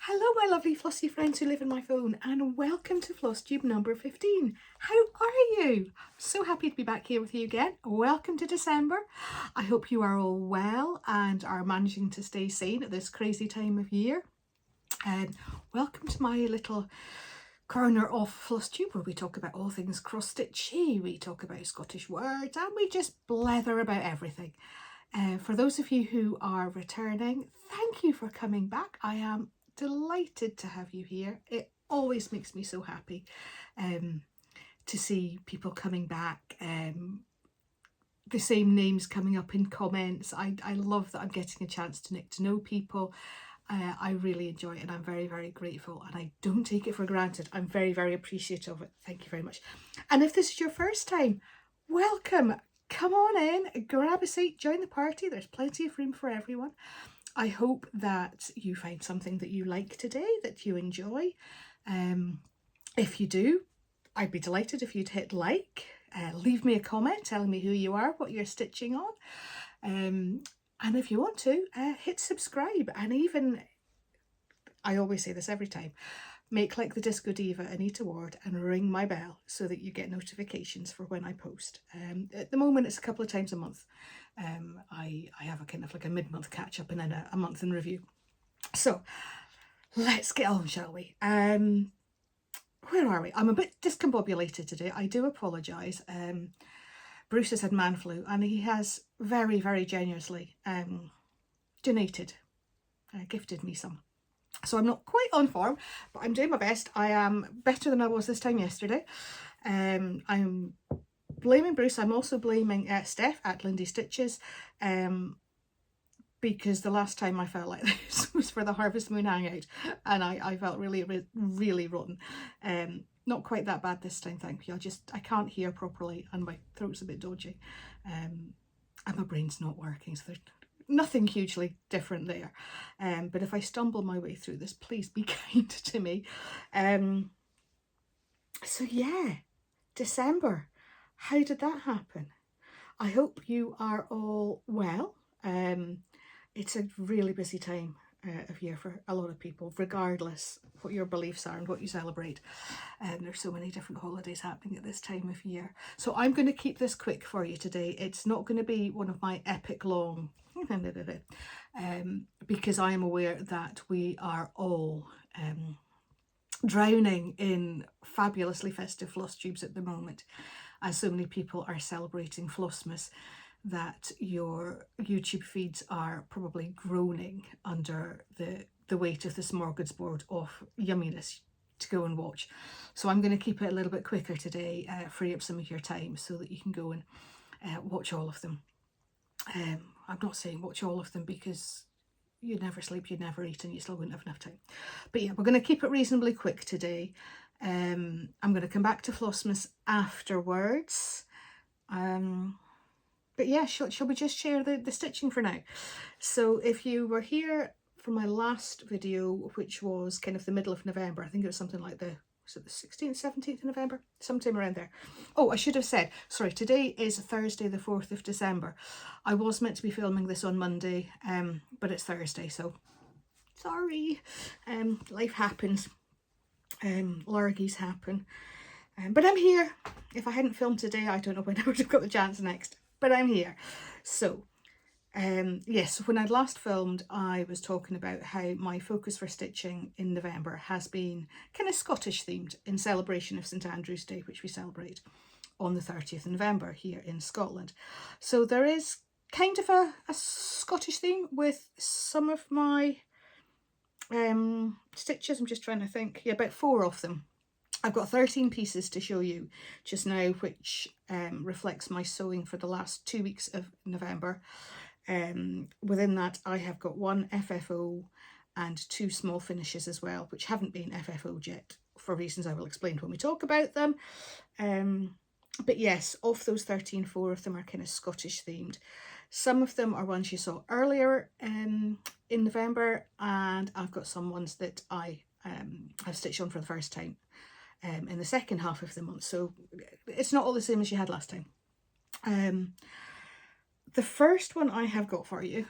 Hello my lovely flossy friends who live in my phone, and welcome to Flosstube number 15. How are you? So happy to be back here with you again. Welcome to December. I hope you are all well and are managing to stay sane at this crazy time of year. And welcome to my little corner of Flosstube where we talk about all things cross-stitchy, we talk about Scottish words, and we just blather about everything. For those of you who are returning, thank you for coming back. I am delighted to have you here. It always makes me so happy to see people coming back, the same names coming up in comments. I love that I'm getting a chance to get to know people. I really enjoy it and I'm very, very grateful, and I don't take it for granted. I'm very, very appreciative of it. Thank you very much. And if this is your first time, welcome. Come on in, grab a seat, join the party. There's plenty of room for everyone. I hope that you find something that you like today, that you enjoy. If you do, I'd be delighted if you'd hit like, leave me a comment telling me who you are, what you're stitching on. And if you want to, hit subscribe, and even, I always say this every time, make like the Disco Diva Anita Ward and ring my bell so that you get notifications for when I post. At the moment it's a couple of times a month. I have a kind of like a mid-month catch up and then a month in review. So let's get on, shall we? Where are we? I'm a bit discombobulated today. I do apologise. Bruce has had man flu and he has very, very generously donated, gifted me some. So I'm not quite on form, but I'm doing my best. I am better than I was this time yesterday. I'm blaming Bruce. I'm also blaming Steph at Lindy Stitches, because the last time I felt like this was for the Harvest Moon Hangout, and I felt really, really rotten. Not quite that bad this time, thank you. I can't hear properly and my throat's a bit dodgy, and my brain's not working, so there's nothing hugely different there. But if I stumble my way through this, please be kind to me. So yeah, December. How did that happen? I hope you are all well. It's a really busy time of year for a lot of people, regardless what your beliefs are and what you celebrate. There's so many different holidays happening at this time of year. So I'm going to keep this quick for you today. It's not going to be one of my epic long because I am aware that we are all drowning in fabulously festive floss tubes at the moment, as so many people are celebrating Flossmas, that your YouTube feeds are probably groaning under the weight of the smorgasbord of yumminess to go and watch. So I'm going to keep it a little bit quicker today, free up some of your time so that you can go and watch all of them. I'm not saying watch all of them because you'd never sleep, you'd never eat, and you still wouldn't have enough time. But yeah, we're going to keep it reasonably quick today. I'm going to come back to Flossmas afterwards. But yeah, shall we just share the stitching for now? So if you were here for my last video, which was kind of the middle of November, I think it was something like was it the 16th, 17th of November? Sometime around there. Oh, I should have said, sorry, today is Thursday, the 4th of December. I was meant to be filming this on Monday, but it's Thursday, so sorry. Life happens. Lurgies happen. But I'm here. If I hadn't filmed today, I don't know when I would have got the chance next, but I'm here. So yes, when I'd last filmed, I was talking about how my focus for stitching in November has been kind of Scottish themed in celebration of St Andrew's Day, which we celebrate on the 30th of November here in Scotland. So there is kind of a Scottish theme with some of my stitches. I'm just trying to think. Yeah, about 4 of them. I've got 13 pieces to show you just now, which reflects my sewing for the last 2 weeks of November. Within that, I have got 1 FFO and 2 small finishes as well, which haven't been FFO'd yet for reasons I will explain when we talk about them. But yes, of those 13, 4 of them are kind of Scottish themed. Some of them are ones you saw earlier in November, and I've got some ones that I have stitched on for the first time in the second half of the month. So it's not all the same as you had last time. The first one I have got for you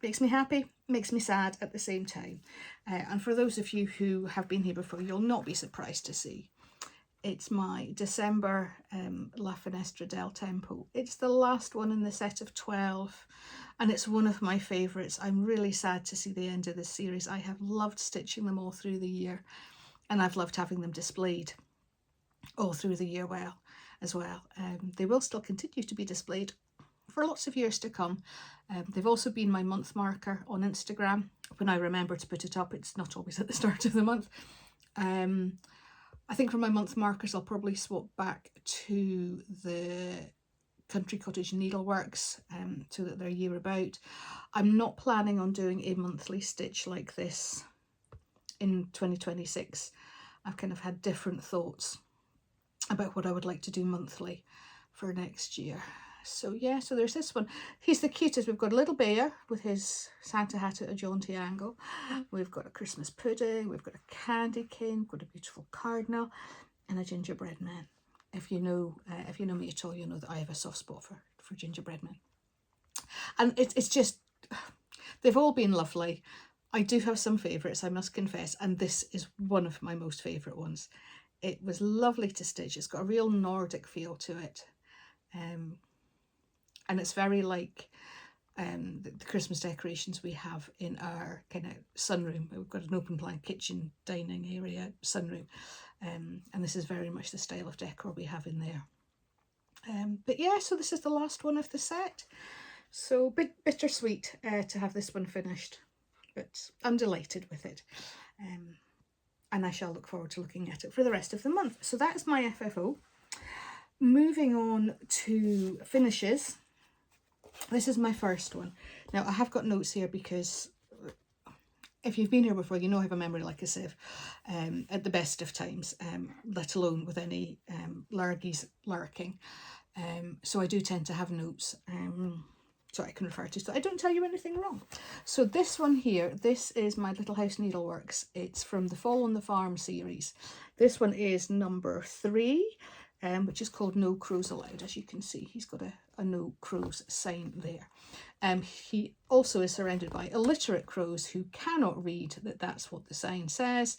Makes me happy, makes me sad at the same time. And for those of you who have been here before, you'll not be surprised to see it's my December La Finestra del Tempo. It's the last one in the set of 12 and it's one of my favourites. I'm really sad to see the end of this series. I have loved stitching them all through the year and I've loved having them displayed all through the year as well. They will still continue to be displayed for lots of years to come. They've also been my month marker on Instagram. When I remember to put it up, it's not always at the start of the month. I think for my month markers, I'll probably swap back to the Country Cottage Needleworks so that they're year about. I'm not planning on doing a monthly stitch like this in 2026. I've kind of had different thoughts about what I would like to do monthly for next year. So yeah, so there's this one. He's the cutest. We've got a little bear with his Santa hat at a jaunty angle. We've got a Christmas pudding. We've got a candy cane. We've got a beautiful cardinal and a gingerbread man. If you know me at all, you know that I have a soft spot for gingerbread men. And it's just, they've all been lovely. I do have some favourites, I must confess, and this is one of my most favourite ones. It was lovely to stitch. It's got a real Nordic feel to it. And it's very like the Christmas decorations we have in our kind of sunroom. We've got an open plan kitchen, dining area, sunroom. And this is very much the style of decor we have in there. But yeah, so this is the last one of the set. So bittersweet to have this one finished. But I'm delighted with it. And I shall look forward to looking at it for the rest of the month. So that is my FFO. Moving on to finishes. This is my first one. Now I have got notes here because if you've been here before, you know I have a memory like a sieve at the best of times, let alone with any lurgies lurking. So I do tend to have notes so I can refer to, so I don't tell you anything wrong. So this one here, this is my Little House Needleworks. It's from the Fall on the Farm series. This one is number 3. Which is called No Crows Allowed. As you can see, he's got a no crows sign there. He also is surrounded by illiterate crows who cannot read that that's what the sign says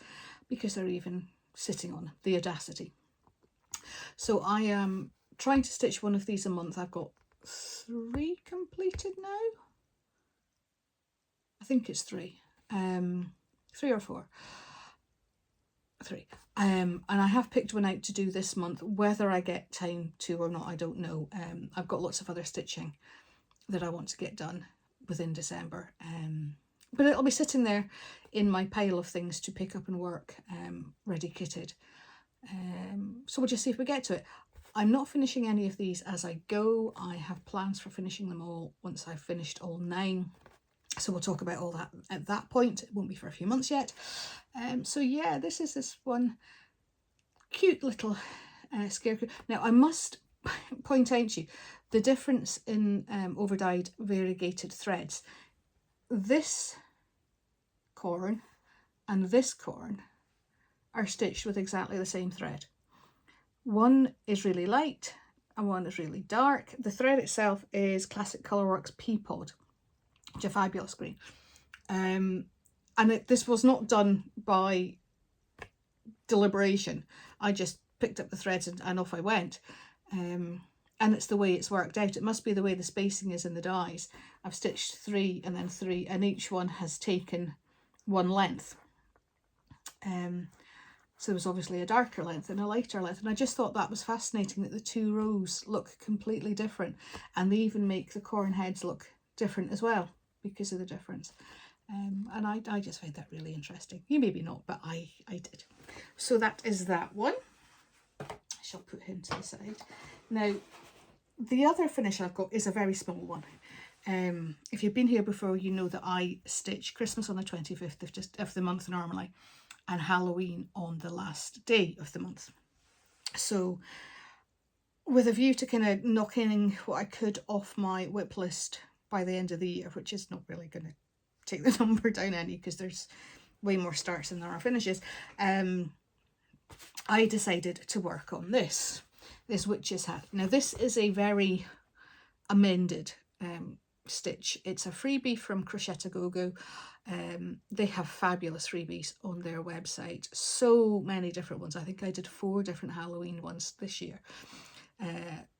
because they're even sitting on the audacity. So I am trying to stitch one of these a month. I've got 3 completed now. I think it's 3. 3 or 4. 3. And I have picked one out to do this month. Whether I get time to or not, I don't know. I've got lots of other stitching that I want to get done within December. But it'll be sitting there in my pile of things to pick up and work, ready kitted. So we'll just see if we get to it. I'm not finishing any of these as I go. I have plans for finishing them all once I've finished all 9. So we'll talk about all that at that point. It won't be for a few months yet. So yeah, this is this one cute little scarecrow. Now I must point out to you the difference in overdyed variegated threads. This corn and this corn are stitched with exactly the same thread. One is really light and one is really dark. The thread itself is Classic Colourworks Peapod, which are fabulous green. And this was not done by deliberation. I just picked up the threads and off I went. And it's the way it's worked out. It must be the way the spacing is in the dies. I've stitched 3 and then 3, and each one has taken 1 length. So there's obviously a darker length and a lighter length. And I just thought that was fascinating that the 2 rows look completely different. And they even make the corn heads look different as well because of the difference. And I just find that really interesting. You maybe not, but I did. So that is that one. I shall put him to the side. Now, the other finish I've got is a very small one. If you've been here before, you know that I stitch Christmas on the 25th of the month normally, and Halloween on the last day of the month. So with a view to kind of knocking what I could off my whip list by the end of the year, which is not really going to take the number down any because there's way more starts than there are finishes, I decided to work on this witch's hat. Now this is a very amended stitch. It's a freebie from Crocette GoGo. They have fabulous freebies on their website. So many different ones. I think I did 4 different Halloween ones this year.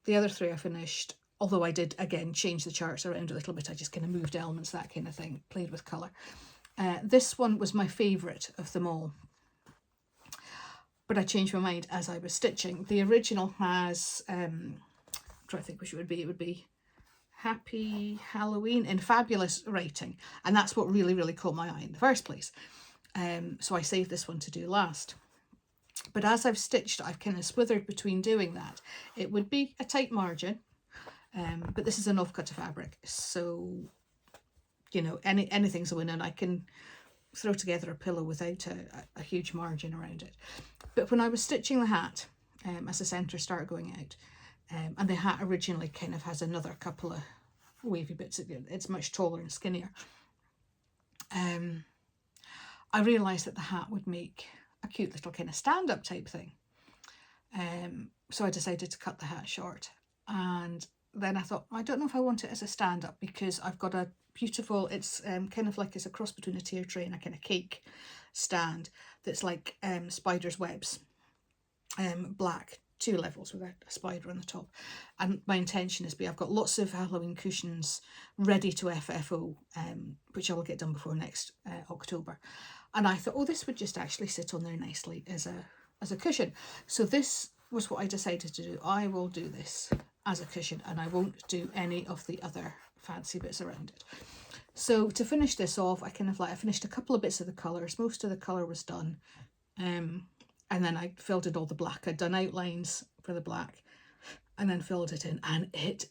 The other 3 I finished, although I did, again, change the charts around a little bit. I just kind of moved elements, that kind of thing, played with colour. This one was my favourite of them all. But I changed my mind as I was stitching. The original has, I'm trying to think which it would be Happy Halloween in fabulous writing. And that's what really, really caught my eye in the first place. So I saved this one to do last. But as I've stitched, I've kind of swithered between doing that. It would be a tight margin, but this is an offcut of fabric. So, you know, anything's a win, and I can throw together a pillow without a huge margin around it. But when I was stitching the hat, as the centre started going out, and the hat originally kind of has another couple of wavy bits, it's much taller and skinnier, I realised that the hat would make a cute little kind of stand-up type thing. So I decided to cut the hat short, and then I thought, I don't know if I want it as a stand-up, because I've got a beautiful, it's kind of like, it's a cross between a tier tray and a kind of cake stand that's like spider's webs, black, 2 levels with a spider on the top. And my intention is I've got lots of Halloween cushions ready to FFO, which I will get done before next October. And I thought, oh, this would just actually sit on there nicely as a cushion. So this was what I decided to do. I will do this as a cushion, and I won't do any of the other fancy bits around it. So to finish this off, I finished a couple of bits of the colours. Most of the colour was done. And then I filled in all the black. I'd done outlines for the black and then filled it in, and it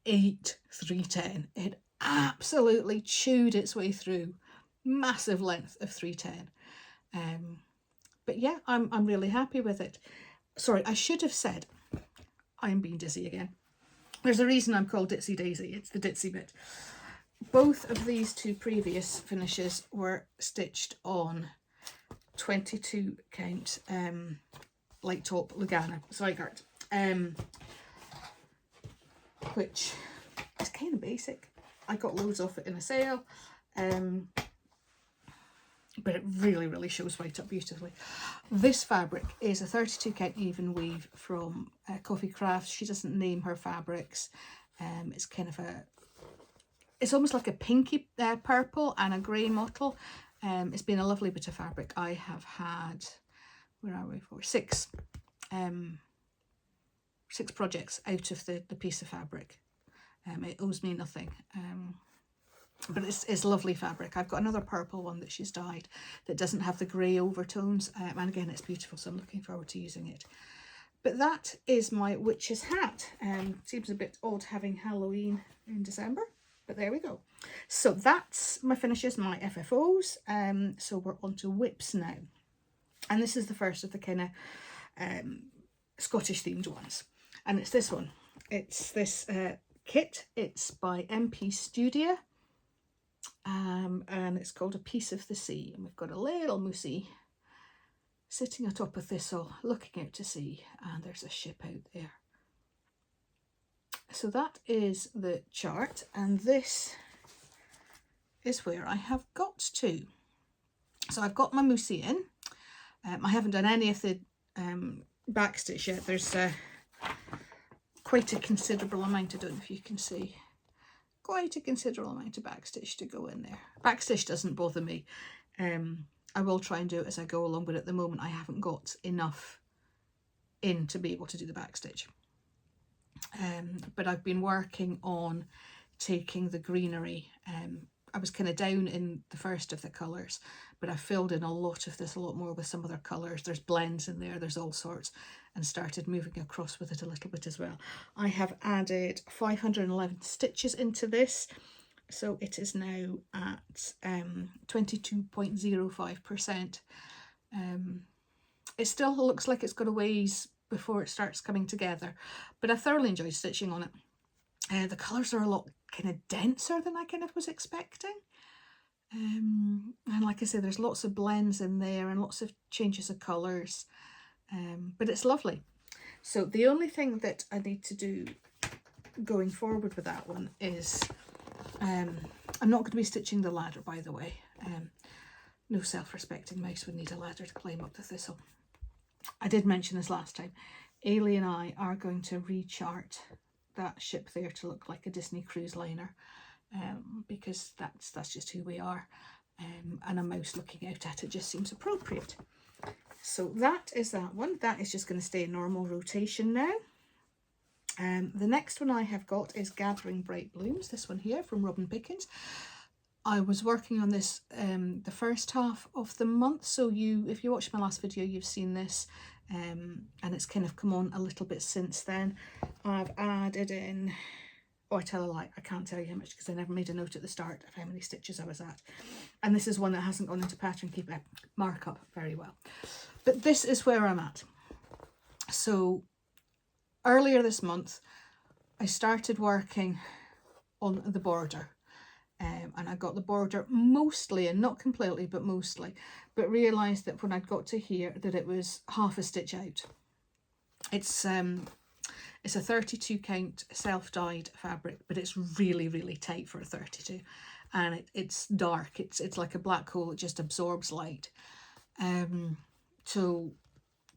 ate 310. It absolutely chewed its way through. Massive length of 310. But yeah, I'm really happy with it. Sorry, I should have said, I'm being dizzy again. There's a reason I'm called Ditsy Daisy. It's the ditzy bit. Both of these 2 previous finishes were stitched on 22 count light top Lugana Zweigart, which is kind of basic. I got loads of it in a sale, but it really, really shows white up beautifully. This fabric is a 32 count even weave from Coffee Crafts. She doesn't name her fabrics. It's kind of it's almost like a pinky purple and a grey mottle. It's been a lovely bit of fabric. I have had, where are we for? 6 projects out of the piece of fabric. It owes me nothing. But it's lovely fabric. I've got another purple one that she's dyed that doesn't have the grey overtones. And again, it's beautiful, so I'm looking forward to using it. But that is my witch's hat. Seems a bit odd having Halloween in December, but there we go. So that's my finishes, my FFOs. So we're on to whips now. And this is the first of the kind of Scottish themed ones. And it's this one. It's this kit. It's by MP Studia. And it's called A Piece of the Sea. And we've got a little moussie sitting atop a thistle looking out to sea, and there's a ship out there. So that is the chart, and this is where I have got to. So I've got my moussie in. I haven't done any of the backstitch yet. There's quite a considerable amount, I don't know if you can see, quite a considerable amount of backstitch to go in there. Backstitch doesn't bother me. I will try and do it as I go along, but at the moment I haven't got enough in to be able to do the backstitch. But I've been working on taking the greenery. I was kind of down in the first of the colours, but I filled in a lot of this, a lot more with some other colours. There's blends in there, there's all sorts, and started moving across with it a little bit as well. I have added 511 stitches into this. So it is now at 22.05%. It still looks like it's got a ways before it starts coming together, but I thoroughly enjoyed stitching on it. The colours are a lot kind of denser than I kind of was expecting. And like I say, there's lots of blends in there and lots of changes of colours, but it's lovely. So the only thing that I need to do going forward with that one is I'm not going to be stitching the ladder, by the way. No self-respecting mouse would need a ladder to climb up the thistle. I did mention this last time. Ailey and I are going to rechart that ship there to look like a Disney cruise liner, because that's just who we are, and a mouse looking out at it just seems appropriate. So that is that one. That is just going to stay in normal rotation now. The next one I have got is Gathering Bright Blooms, this one here from Robin Pickens. I was working on this the first half of the month, so if you watched my last video, you've seen this, and it's kind of come on a little bit since then. I've added in, oh, I tell a lie, I can't tell you how much because I never made a note at the start of how many stitches I was at. And this is one that hasn't gone into pattern keeper markup very well. But this is where I'm at. So earlier this month, I started working on the border. And I got the border mostly, and not completely, but mostly, but realised that when I'd got to here that it was half a stitch out. It's a 32 count self-dyed fabric, but it's really, really tight for a 32, and it's dark. It's like a black hole. It just absorbs light. So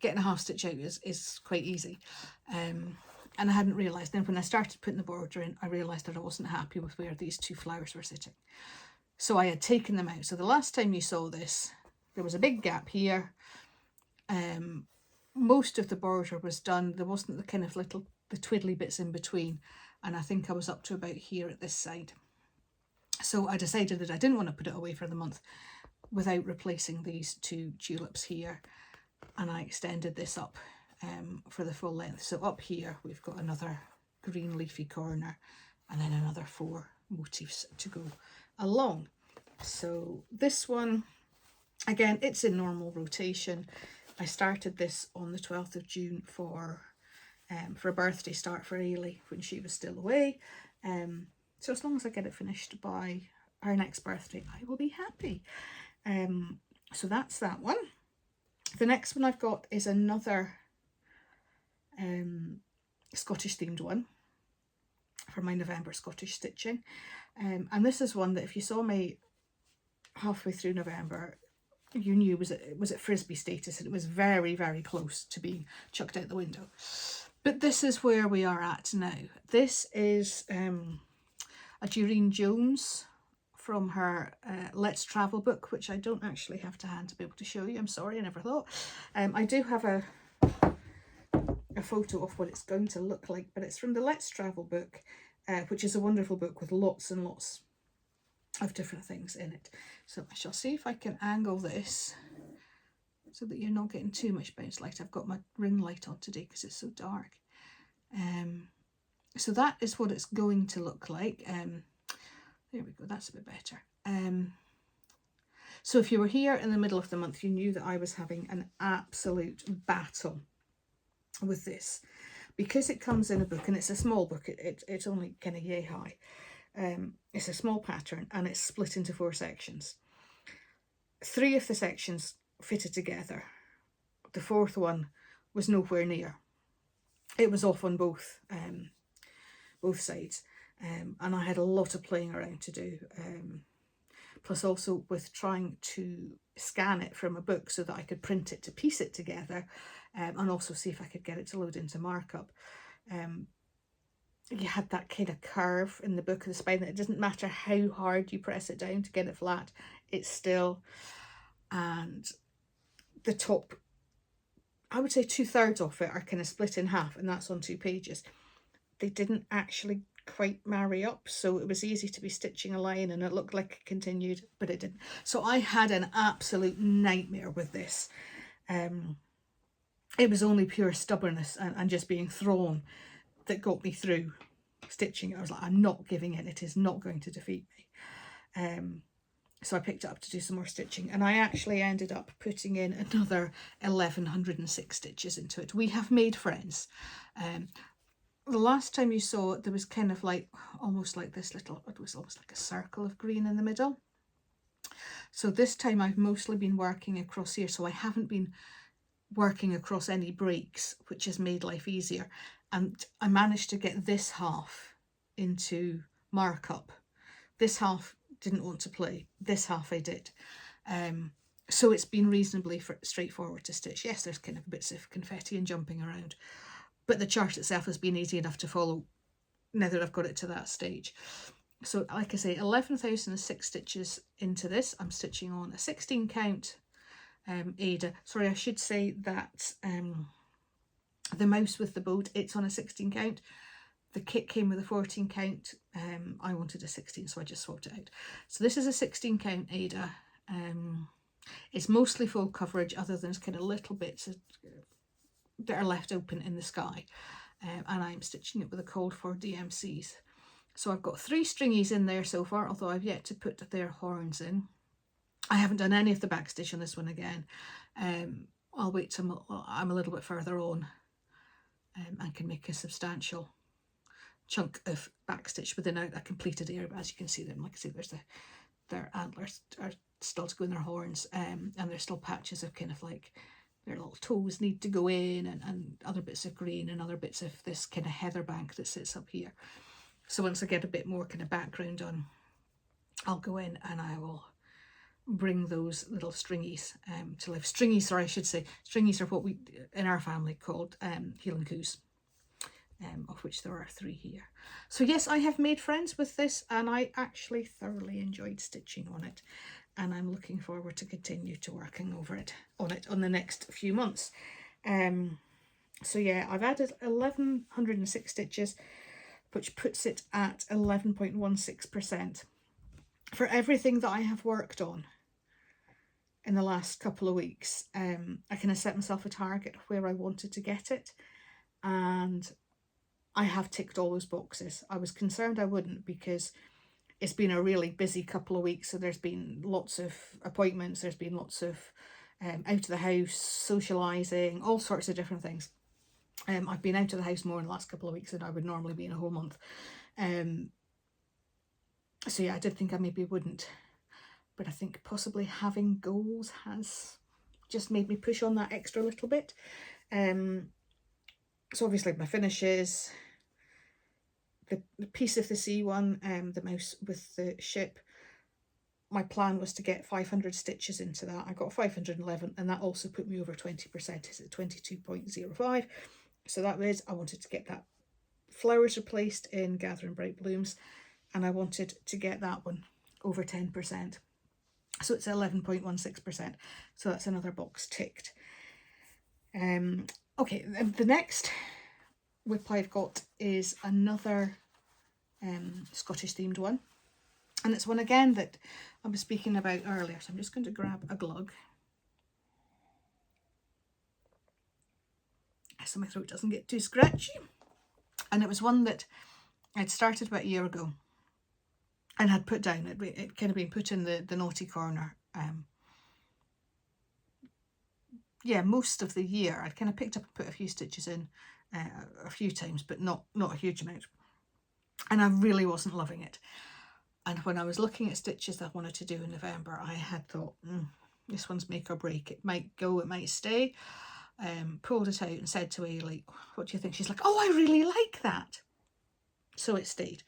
getting a half stitch out is quite easy. And I hadn't realised. Then when I started putting the border in, I realised that I wasn't happy with where these two flowers were sitting. So I had taken them out. So the last time you saw this, there was a big gap here. Most of the border was done. There wasn't the kind of the twiddly bits in between. And I think I was up to about here at this side. So I decided that I didn't want to put it away for the month without replacing these two tulips here. And I extended this up for the full length. So up here we've got another green leafy corner and then another 4 motifs to go along. So this one, again, it's in normal rotation. I started this on the 12th of June for a birthday start for Ailey when she was still away. So as long as I get it finished by her next birthday, I will be happy. So that's that one. The next one I've got is another Scottish themed one for my November Scottish stitching, and this is one that if you saw me halfway through November, you knew was at frisbee status, and it was very, very close to being chucked out the window. But this is where we are at now. This is a Durene Jones from her Let's Travel book, which I don't actually have to hand to be able to show you. I'm sorry, I never thought. I do have a photo of what it's going to look like, but it's from the Let's Travel book, which is a wonderful book with lots and lots of different things in it. So I shall see if I can angle this so that you're not getting too much bounce light. I've got my ring light on today because it's so dark. So that is what it's going to look like. There we go, that's a bit better. So if you were here in the middle of the month, you knew that I was having an absolute battle with this, because it comes in a book, and it's a small book. It's only kind of yay high. It's a small pattern, and it's split into 4 sections. 3 of the sections fitted together. The 4th one was nowhere near. It was off on both sides, and I had a lot of playing around to do. Plus also with trying to scan it from a book so that I could print it to piece it together, and also see if I could get it to load into markup. You had that kind of curve in the book of the spine that it doesn't matter how hard you press it down to get it flat, it's still, and the top, I would say 2/3 of it are kind of split in half, and that's on 2 pages. They didn't actually quite marry up, so it was easy to be stitching a line and it looked like it continued, but it didn't. So I had an absolute nightmare with this. It was only pure stubbornness and just being thrown that got me through stitching. I was like, I'm not giving in, it is not going to defeat me. So I picked it up to do some more stitching, and I actually ended up putting in another 1106 stitches into it. We have made friends. The last time you saw it, there was kind of like, almost like this little, it was almost like a circle of green in the middle. So this time I've mostly been working across here, so I haven't been working across any breaks, which has made life easier. And I managed to get this half into markup This half didn't want to play, this half I did. So it's been reasonably straightforward to stitch. Yes, there's kind of bits of confetti and jumping around, but the chart itself has been easy enough to follow now that I've got it to that stage. So like I say, 11,006 stitches into this. I'm stitching on a 16 count Ada. Sorry, I should say that the mouse with the boat, it's on a 16 count. The kit came with a 14 count. I wanted a 16, so I just swapped it out. So this is a 16 count Ada. It's mostly full coverage, other than kind of little bits that are left open in the sky. And I'm stitching it with a code for DMCs. So I've got 3 stringies in there so far, although I've yet to put their horns in. I haven't done any of the backstitch on this one again. I'll wait till I'm a little bit further on and can make a substantial chunk of backstitch within a completed area. But as you can see them, like I say, there's their antlers are still to go in their horns, and there's still patches of kind of like their little toes need to go in, and other bits of green and other bits of this kind of heather bank that sits up here. So once I get a bit more kind of background on, I'll go in and I will bring those little stringies to life. Stringies, or I should say, stringies are what we in our family called Highland Coos, of which there are 3 here. So yes, I have made friends with this, and I actually thoroughly enjoyed stitching on it, and I'm looking forward to continue to working on it on the next few months. So yeah, I've added 1106 stitches, which puts it at 11.16%. For everything that I have worked on in the last couple of weeks, I kind of set myself a target where I wanted to get it, and I have ticked all those boxes. I was concerned I wouldn't, because it's been a really busy couple of weeks, so there's been lots of appointments, there's been lots of out of the house, socialising, all sorts of different things. I've been out of the house more in the last couple of weeks than I would normally be in a whole month. So yeah, I did think I maybe wouldn't, but I think possibly having goals has just made me push on that extra little bit. So obviously my finishes, the piece of the sea one, the mouse with the ship, my plan was to get 500 stitches into that. I got 511, and that also put me over 20%. It's at 22.05. So that was, I wanted to get that flowers replaced in Gathering Bright Blooms, and I wanted to get that one over 10%. So it's 11.16%. So that's another box ticked. Okay, the next whip I've got is another Scottish themed one, and it's one again that I was speaking about earlier. So I'm just going to grab a glug so my throat doesn't get too scratchy. And it was one that I'd started about a year ago and had put down. It kind of been put in the naughty corner. Yeah, most of the year. I'd kind of picked up and put a few stitches in a few times, but not a huge amount. And I really wasn't loving it. And when I was looking at stitches that I wanted to do in November, I had thought, this one's make or break. It might go, it might stay. Pulled it out and said to Ailey, what do you think? She's like, oh, I really like that. So it stayed.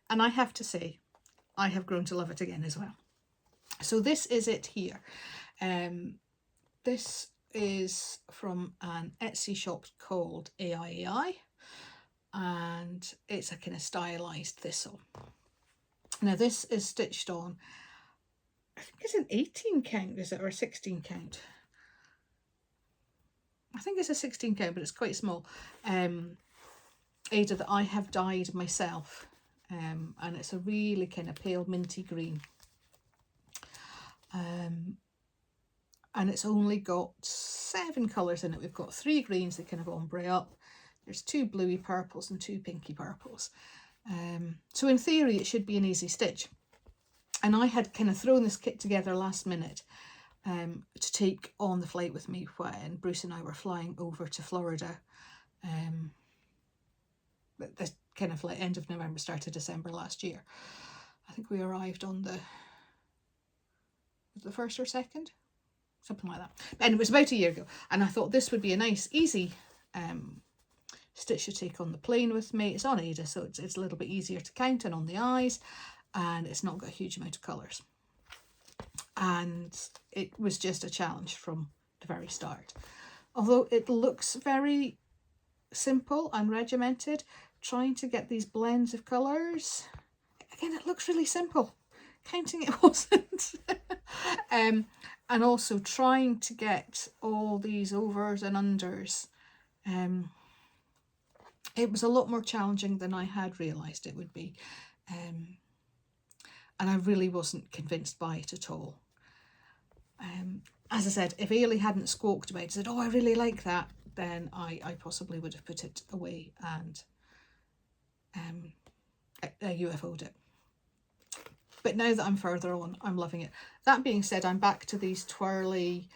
And I have to say, I have grown to love it again as well. So this is it here. This is from an Etsy shop called AICrossStitch, and it's a kind of stylized thistle. Now this is stitched on, I think it's an 18 count, is it, or a 16 count? I think it's a 16 count, but it's quite small. Ada that I have dyed myself, and it's a really kind of pale minty green. And it's only got 7 colours in it. We've got 3 greens that kind of ombre up. There's 2 bluey purples and 2 pinky purples. So in theory it should be an easy stitch. And I had kind of thrown this kit together last minute to take on the flight with me when Bruce and I were flying over to Florida. The kind of like end of November, start of December last year. I think we arrived on the 1st or 2nd, something like that. And it was about a year ago, and I thought this would be a nice, easy stitch to take on the plane with me. It's on Ada, so it's a little bit easier to count and on the eyes. and it's not got a huge amount of colours. And it was just a challenge from the very start. Although it looks very simple and regimented, trying to get these blends of colours, again, it looks really simple. Counting it wasn't. And also trying to get all these overs and unders, it was a lot more challenging than I had realised it would be. And I really wasn't convinced by it at all. As I said, if Ailey hadn't squawked about it, said, oh, I really like that, then I possibly would have put it away and UFO'd it. But now that I'm further on, I'm loving it. That being said, I'm back to these twirly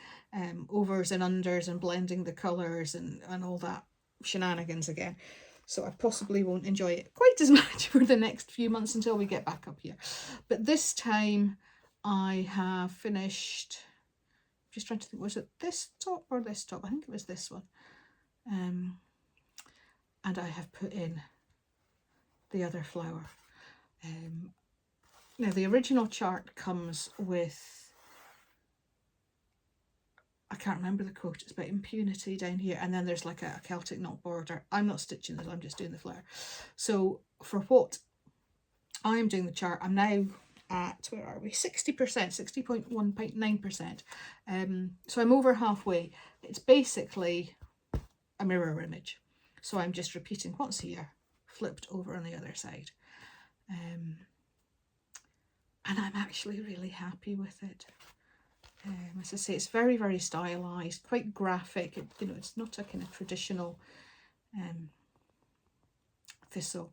overs and unders and blending the colours and all that shenanigans again. So I possibly won't enjoy it quite as much for the next few months until we get back up here. But this time I have finished, just trying to think, was it this top or this top? I think it was this one. And I have put in the other flower. Now the original chart comes with, I can't remember the quote, it's about impunity down here, and then there's like a Celtic knot border. I'm not stitching this, I'm just doing the flower. So for what I'm doing the chart, I'm now at, where are we, 60%, 60.19%. So I'm over halfway. It's basically a mirror image. So I'm just repeating what's here, flipped over on the other side. And I'm actually really happy with it. As I say, it's very, very stylised, quite graphic. You know, it's not a kind of traditional thistle.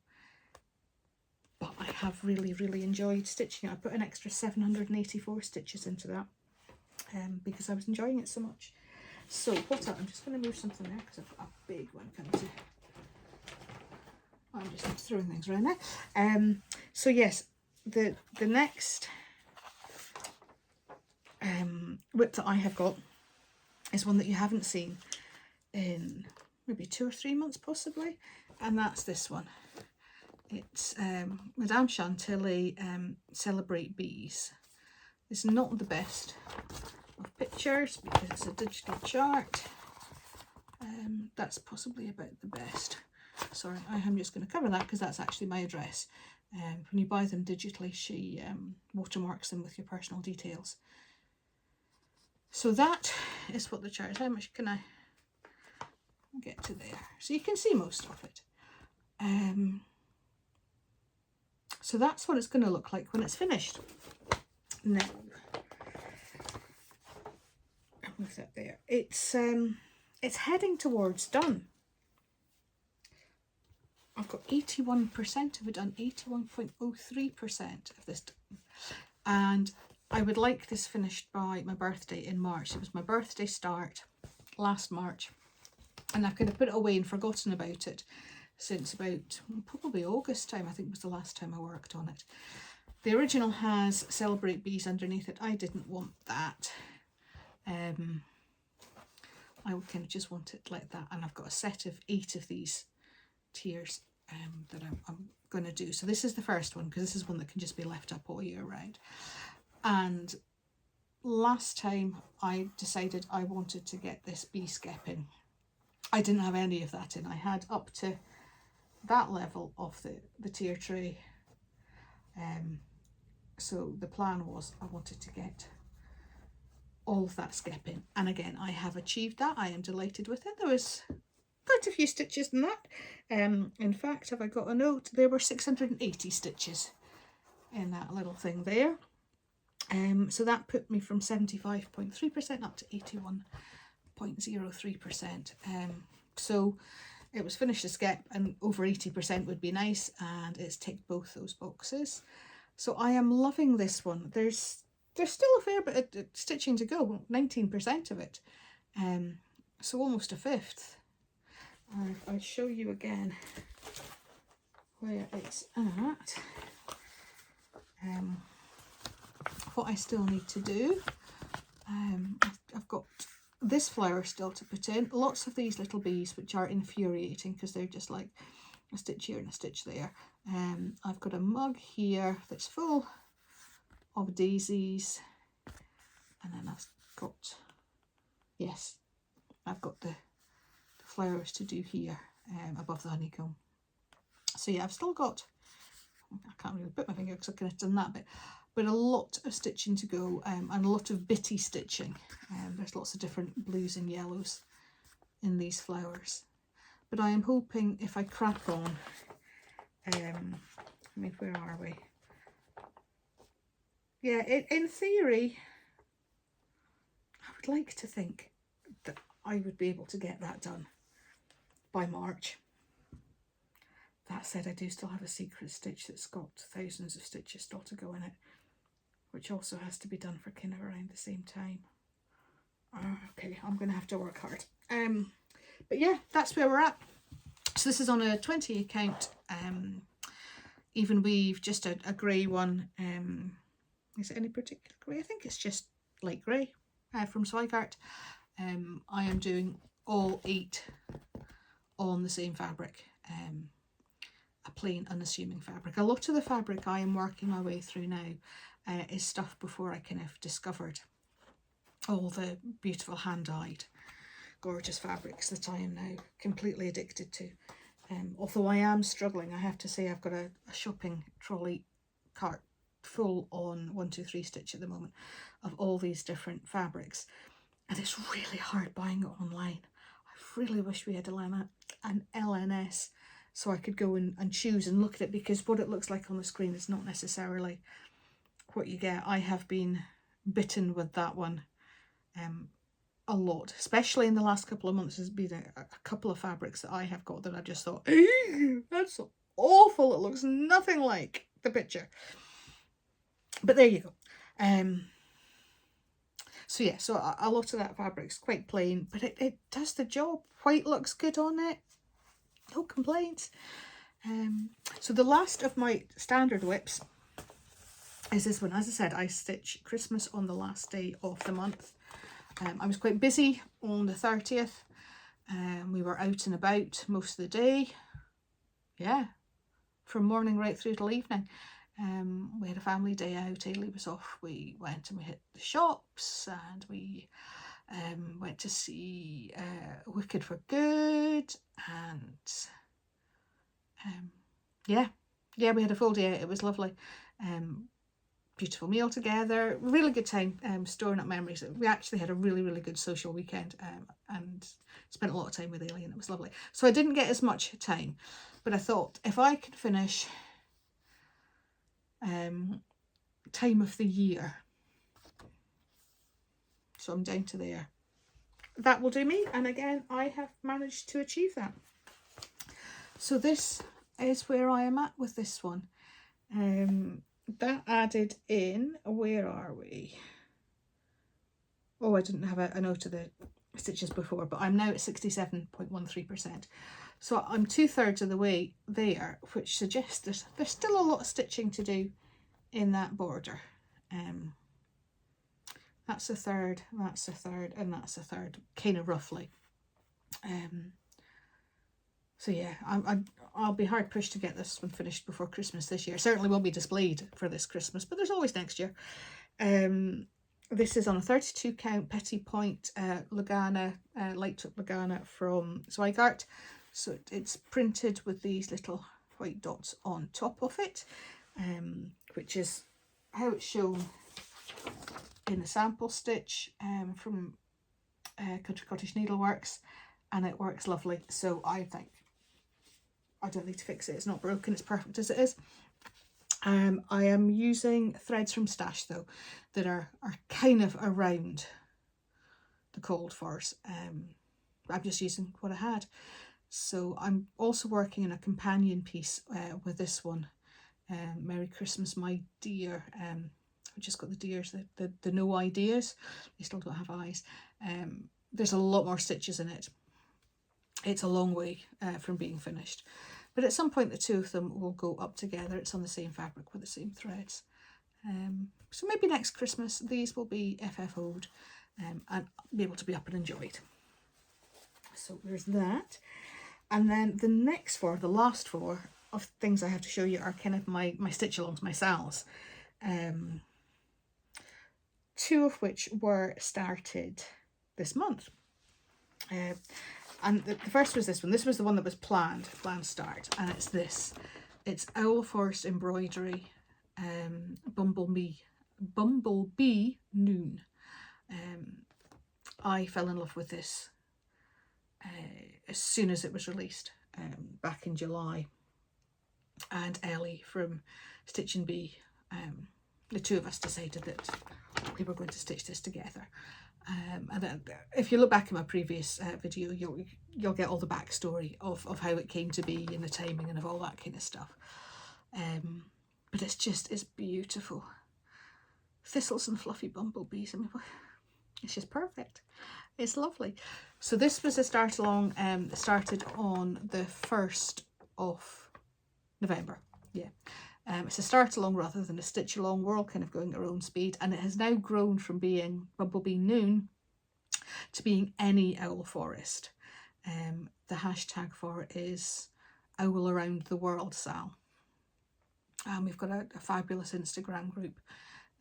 But I have really, really enjoyed stitching it. I put an extra 784 stitches into that because I was enjoying it so much. So what's up? I'm just going to move something there because I've got a big one coming to. I'm just throwing things around there. So yes, the next whip that I have got is one that you haven't seen in maybe 2 or 3 months possibly, and that's this one. It's Madame Chantilly Celebrate Bees. It's not the best of pictures because it's a digital chart. That's possibly about the best. Sorry, I am just going to cover that because that's actually my address. When you buy them digitally, she watermarks them with your personal details. So that is what the chart is. How much can I get to there? So you can see most of it. So that's what it's going to look like when it's finished. Now, move that there. It's heading towards done. I've got 81% of it done, 81.03% of this done. And I would like this finished by my birthday in March. It was my birthday start last March, and I've kind of put it away and forgotten about it since about probably August time. I think was the last time I worked on it. The original has Celebrate Bees underneath it. I didn't want that. I would kind of just want it like that, and I've got a set of 8 of these tiers that I'm going to do. So this is the first one because this is one that can just be left up all year round. And last time I decided I wanted to get this bee skep in. I didn't have any of that in. I had up to that level of the tier tray. So the plan was I wanted to get all of that skep in. And again, I have achieved that. I am delighted with it. There was quite a few stitches in that. In fact, have I got a note? There were 680 stitches in that little thing there. So that put me from 75.3% up to 81.03%. So it was finished a skep, and over 80% would be nice, and it's ticked both those boxes. So I am loving this one. There's still a fair bit of stitching to go, 19% of it. So almost a fifth. I'll show you again where it's at. What I still need to do. I've got this flower still to put in. Lots of these little bees which are infuriating because they're just like a stitch here and a stitch there. I've got a mug here that's full of daisies, and then I've got, yes, I've got the flowers to do here above the honeycomb. So yeah, I've still got, I can't really put my finger because I could have done that bit, but a lot of stitching to go, and a lot of bitty stitching. There's lots of different blues and yellows in these flowers, but I am hoping if I crack on, I mean, where are we? Yeah, in theory, I would like to think that I would be able to get that done by March. That said, I do still have a secret stitch that's got thousands of stitches still to go in it, which also has to be done for kind of around the same time. Okay, I'm going to have to work hard. But yeah, that's where we're at. So this is on a 20 count even weave, just a grey one. Is it any particular grey? I think it's just light grey from Slàinte. I am doing all 8 on the same fabric, a plain unassuming fabric. A lot of the fabric I am working my way through now is stuff before I kind of discovered all the beautiful hand-dyed gorgeous fabrics that I am now completely addicted to. Although I am struggling, I have to say I've got a shopping trolley cart full on 1-2-3 Stitch at the moment of all these different fabrics, and it's really hard buying it online. I really wish we had an LNS so I could go and choose and look at it, because what it looks like on the screen is not necessarily what you get. I have been bitten with that one a lot, especially in the last couple of months. There's been a couple of fabrics that I have got that I just thought, that's so awful, it looks nothing like the picture. But there you go. So yeah, so a lot of that fabric's quite plain, but it does the job. White looks good on it, no complaints. So the last of my standard whips is this one. As I said, I stitch Christmas on the last day of the month. I was quite busy on the 30th. We were out and about most of the day. Yeah, from morning right through till evening. We had a family day out. Ailey was off. We went and we hit the shops, and we went to see Wicked for Good, and yeah, we had a full day out. It was lovely. Beautiful meal together, really good time, storing up memories. We actually had a really good social weekend, and spent a lot of time with Ailey, and it was lovely. So I didn't get as much time, but I thought if I could finish time of the year, so I'm down to there, that will do me. And again, I have managed to achieve that. So this is where I am at with this one. That added in, where are we? Oh, I didn't have a note of the stitches before, but I'm now at 67.13%. So I'm 2/3 of the way there, which suggests there's still a lot of stitching to do in that border. That's a third, that's a third, and that's a third, kind of roughly. So yeah, I'll be hard pushed to get this one finished before Christmas this year. Certainly won't be displayed for this Christmas, but there's always next year. This is on a 32 count Petit Point Lugana, light took Lugana from Slàinte. So it's printed with these little white dots on top of it, which is how it's shown in the sample stitch from Cottage Needleworks, and it works lovely. So I think I don't need to fix it. It's not broken. It's perfect as it is. I am using threads from Stash though that are kind of around the cold furs. I'm just using what I had. So I'm also working on a companion piece with this one. Merry Christmas, my dear. I've just got the deers, the no ideas. They still don't have eyes. There's a lot more stitches in it. It's a long way from being finished. But at some point the two of them will go up together. It's on the same fabric with the same threads. So maybe next Christmas these will be FFO'd and be able to be up and enjoyed. So there's that. And then the next four, the last four of things I have to show you are kind of my stitch alongs, my sals. Two of which were started this month. And the first was this one. This was the one that was planned start, and it's this. It's Owl Forest Embroidery Bumblebee Noon. I fell in love with this as soon as it was released back in July, and Ellie from Stitch and Bee, the two of us decided that we were going to stitch this together. And then if you look back at my previous video, you'll get all the backstory of how it came to be and the timing and of all that kind of stuff. But it's beautiful. Thistles and fluffy bumblebees. I mean, it's just perfect. It's lovely. So this was a start along that started on the 1st of November. Yeah. It's a start along rather than a stitch along. We're all kind of going at our own speed, and it has now grown from being Bumblebee Noon to being any owl forest. The hashtag for it is Owl Around the World Sal. We've got a fabulous Instagram group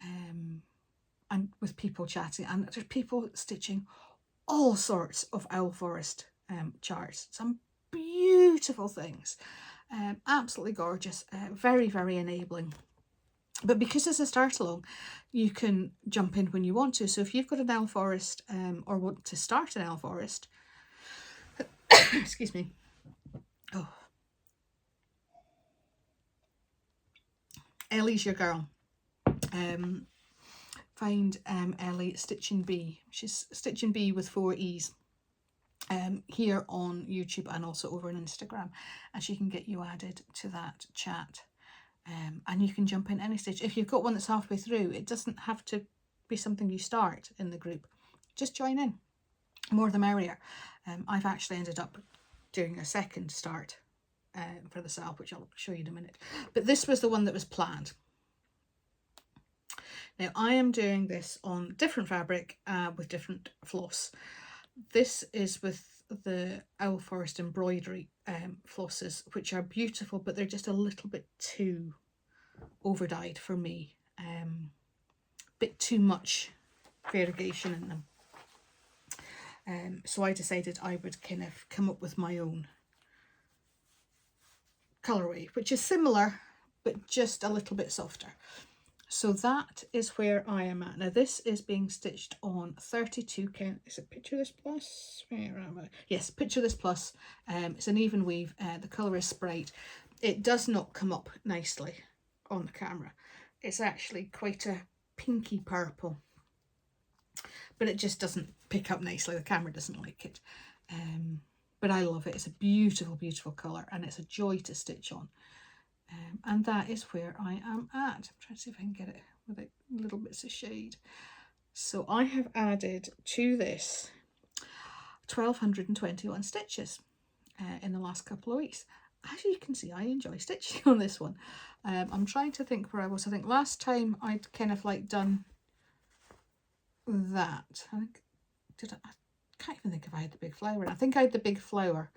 and with people chatting, and there's people stitching all sorts of owl forest charts. Some beautiful things. Absolutely gorgeous, very, very enabling. But because it's a start along, you can jump in when you want to. So if you've got an owl forest or want to start an owl forest, excuse me. Oh, Ellie's your girl. Find Ellie Stitch and Bee. She's Stitch and Bee with 4 E's. Here on YouTube and also over on Instagram, and she can get you added to that chat, and you can jump in any stage. If you've got one that's halfway through, it doesn't have to be something you start in the group. Just join in, more the merrier. I've actually ended up doing a second start for the sal, which I'll show you in a minute, but this was the one that was planned. Now I am doing this on different fabric with different floss. This is with the Owl Forest Embroidery flosses, which are beautiful, but they're just a little bit too over-dyed for me. Bit too much variegation in them. So I decided I would kind of come up with my own colourway, which is similar, but just a little bit softer. So that is where I am at. Now this is being stitched on 32 count. Is it Picture This Plus? Where am I? Yes, Picture This Plus. It's an even weave. The colour is Sprite. It does not come up nicely on the camera. It's actually quite a pinky purple, but it just doesn't pick up nicely. The camera doesn't like it. But I love it. It's a beautiful, beautiful colour, and it's a joy to stitch on. And that is where I am at. I'm trying to see if I can get it with little bits of shade. So I have added to this 1221 stitches in the last couple of weeks. As you can see, I enjoy stitching on this one. I'm trying to think where I was. I think last time I'd kind of like done that. I can't even think if I had the big flower. I think I had the big flower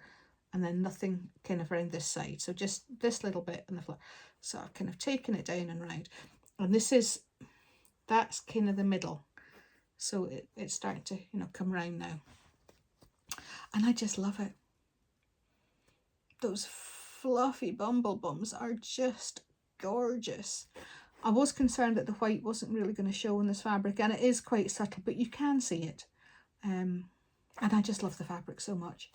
and then nothing kind of around this side. So just this little bit and the flower. So I've kind of taken it down and round. And that's kind of the middle. So it's starting to, come round now. And I just love it. Those fluffy bumblebums are just gorgeous. I was concerned that the white wasn't really going to show in this fabric, and it is quite subtle, but you can see it. And I just love the fabric so much.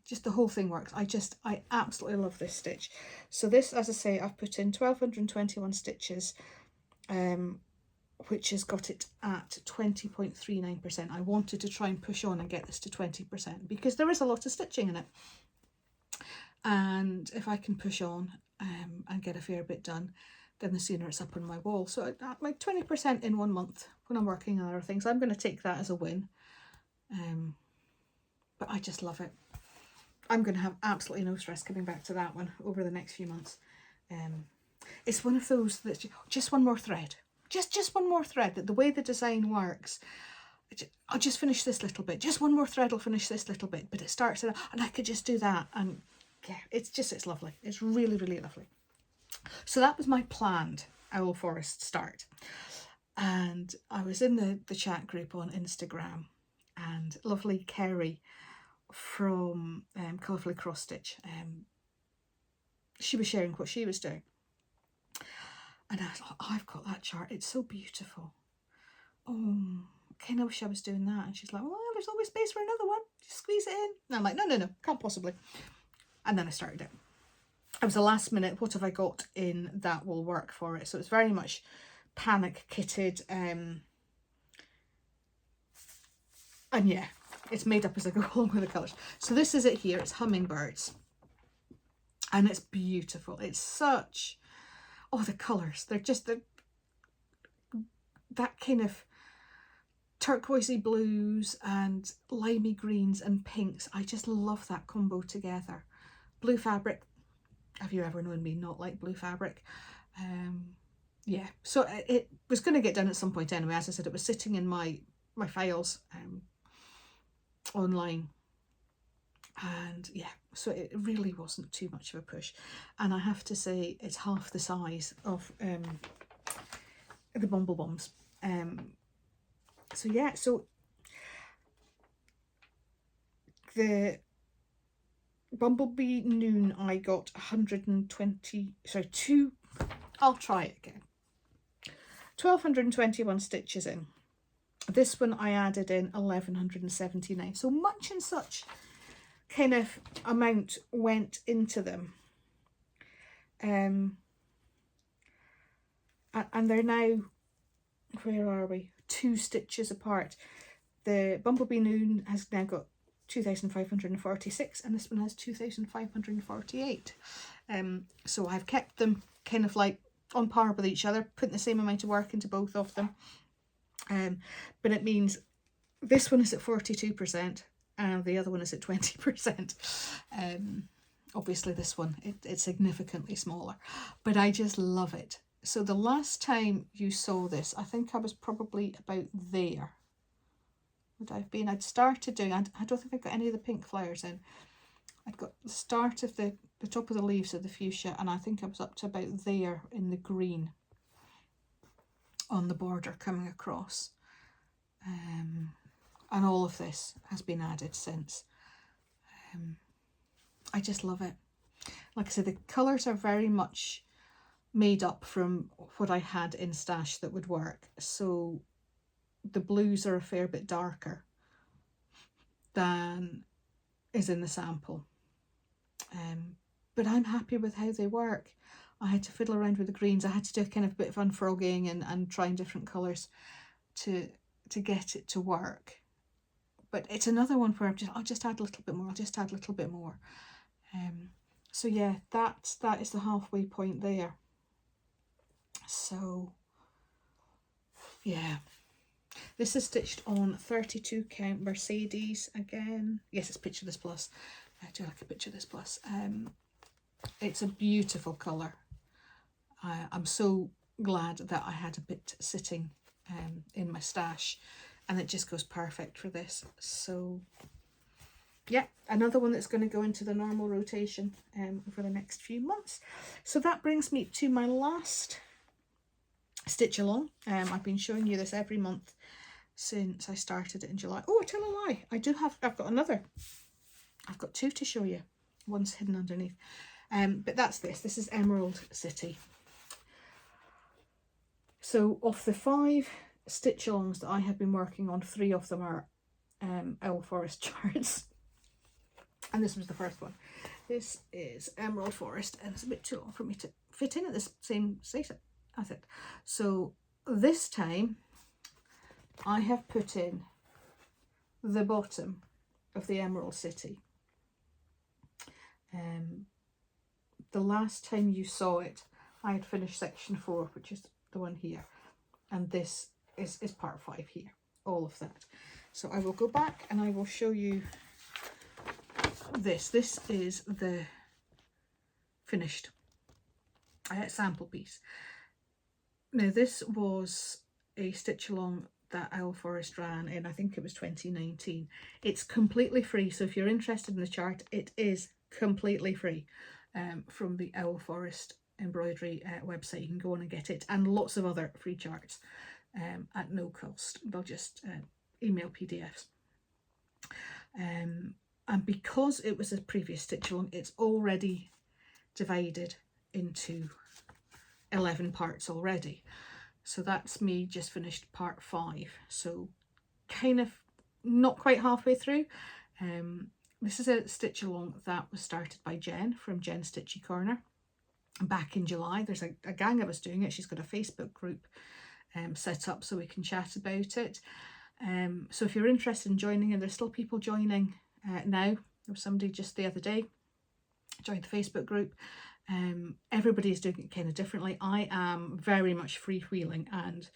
Just the whole thing works. I absolutely love this stitch. So this, as I say, I've put in 1221 stitches, which has got it at 20.39%. I wanted to try and push on and get this to 20% because there is a lot of stitching in it. And if I can push on and get a fair bit done, then the sooner it's up on my wall. So like 20% in 1 month when I'm working on other things, I'm going to take that as a win. But I just love it. I'm going to have absolutely no stress coming back to that one over the next few months. It's one of those that's just one more thread. Just one more thread. That the way the design works, I'll just finish this little bit, just one more thread will finish this little bit, but it starts and I could just do that, and yeah, it's lovely. It's really, really lovely. So that was my planned Owl Forest start, and I was in the chat group on Instagram, and lovely Kerry from Colourfully Cross Stitch, she was sharing what she was doing, and I was like, oh, I've got that chart, it's so beautiful. Oh, I kind of wish I was doing that. And she's like, well, there's always space for another one, just squeeze it in. And I'm like, no, can't possibly. And then I started it. It was a last minute, what have I got in that will work for it? So it's very much panic kitted, and yeah, it's made up as I go along with the colours. So this is it here, it's hummingbirds, and it's beautiful. It's such, oh, the colours, they're just that kind of turquoisey blues and limey greens and pinks. I just love that combo together. Blue fabric, have you ever known me not like blue fabric? Yeah, so it was going to get done at some point anyway. As I said, it was sitting in my files online, and yeah, so it really wasn't too much of a push. And I have to say, it's half the size of the Bumble Bombs. So yeah, so the Bumblebee Noon, I got 120, sorry, I'll try it again. 1,221 stitches in. This one I added in 1,179. So much and such kind of amount went into them. And they're now, where are we? 2 stitches apart. The Bumblebee Noon has now got 2,546 and this one has 2,548. So I've kept them kind of like on par with each other, putting the same amount of work into both of them. But it means this one is at 42% and the other one is at 20%. Obviously this one, it's significantly smaller, but I just love it. So the last time you saw this, I think I was probably about there. Would I have been? I'd started doing, I don't think I got any of the pink flowers in. I'd got the start of the top of the leaves of the fuchsia, and I think I was up to about there in the green on the border coming across. And all of this has been added since. I just love it. Like I said, the colours are very much made up from what I had in stash that would work. So the blues are a fair bit darker than is in the sample. But I'm happy with how they work. I had to fiddle around with the greens. I had to do a kind of bit of unfrogging and trying different colours to get it to work. But it's another one where I'll just add a little bit more. I'll just add a little bit more. So yeah, that is the halfway point there. So yeah, this is stitched on 32 count Mercedes again. Yes, it's Picture This Plus. I do like a Picture This Plus. It's a beautiful colour. I'm so glad that I had a bit sitting in my stash, and it just goes perfect for this. So yeah, another one that's going to go into the normal rotation over the next few months. So that brings me to my last stitch along. I've been showing you this every month since I started it in July. Oh, I tell a lie, I've got another. I've got 2 to show you. One's hidden underneath. But that's this is Emerald City. So of the 5 stitch alongs that I have been working on, 3 of them are Owl Forest charts. And this was the first one. This is Emerald Forest, and it's a bit too long for me to fit in at this same station. That's it. So this time I have put in the bottom of the Emerald City. The last time you saw it, I had finished section 4, which is the one here, and this is part 5 here, all of that. So I will go back and I will show you this. This is the finished sample piece. Now this was a stitch along that Owl Forest ran in, I think it was 2019. It's completely free, so if you're interested in the chart, it is completely free from the Owl Forest embroidery website. You can go on and get it, and lots of other free charts at no cost. They'll just email PDFs. And because it was a previous stitch along, it's already divided into 11 parts already. So that's me just finished part 5. So kind of not quite halfway through. This is a stitch along that was started by Jen from Jen Stitchy Corner back in July. There's a gang of us doing it. She's got a Facebook group set up so we can chat about it. So if you're interested in joining, and there's still people joining now. There was somebody just the other day joined the Facebook group. Everybody's doing it kind of differently. I am very much freewheeling and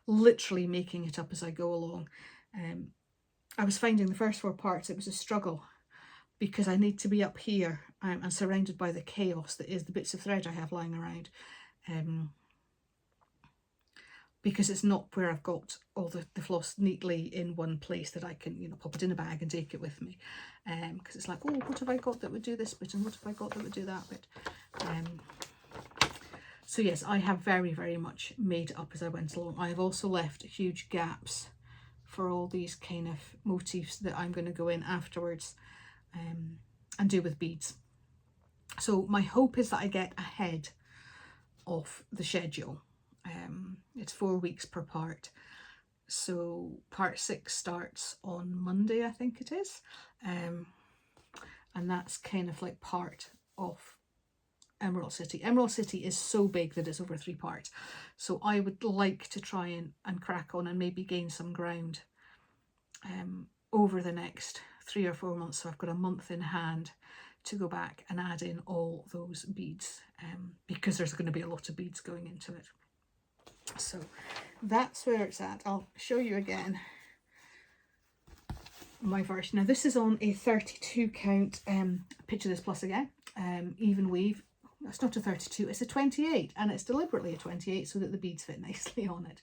literally making it up as I go along. I was finding the first 4 parts, it was a struggle because I need to be up here and surrounded by the chaos that is the bits of thread I have lying around. Because it's not where I've got all the floss neatly in one place that I can, you know, pop it in a bag and take it with me. Because it's like, oh, what have I got that would do this bit, and what have I got that would do that bit? So yes, I have very, very much made it up as I went along. I have also left huge gaps for all these kind of motifs that I'm going to go in afterwards and do with beads. So my hope is that I get ahead of the schedule. It's 4 weeks per part, so part 6 starts on Monday, I think it is, and that's kind of like part of Emerald City. Emerald City is so big that it's over 3 parts, so I would like to try and crack on and maybe gain some ground over the next 3 or 4 months, so I've got a month in hand to go back and add in all those beads, because there's going to be a lot of beads going into it. So that's where it's at. I'll show you again my version. Now this is on a 32 count Picture This Plus again, even weave. It's not a 32, it's a 28, and it's deliberately a 28 so that the beads fit nicely on it.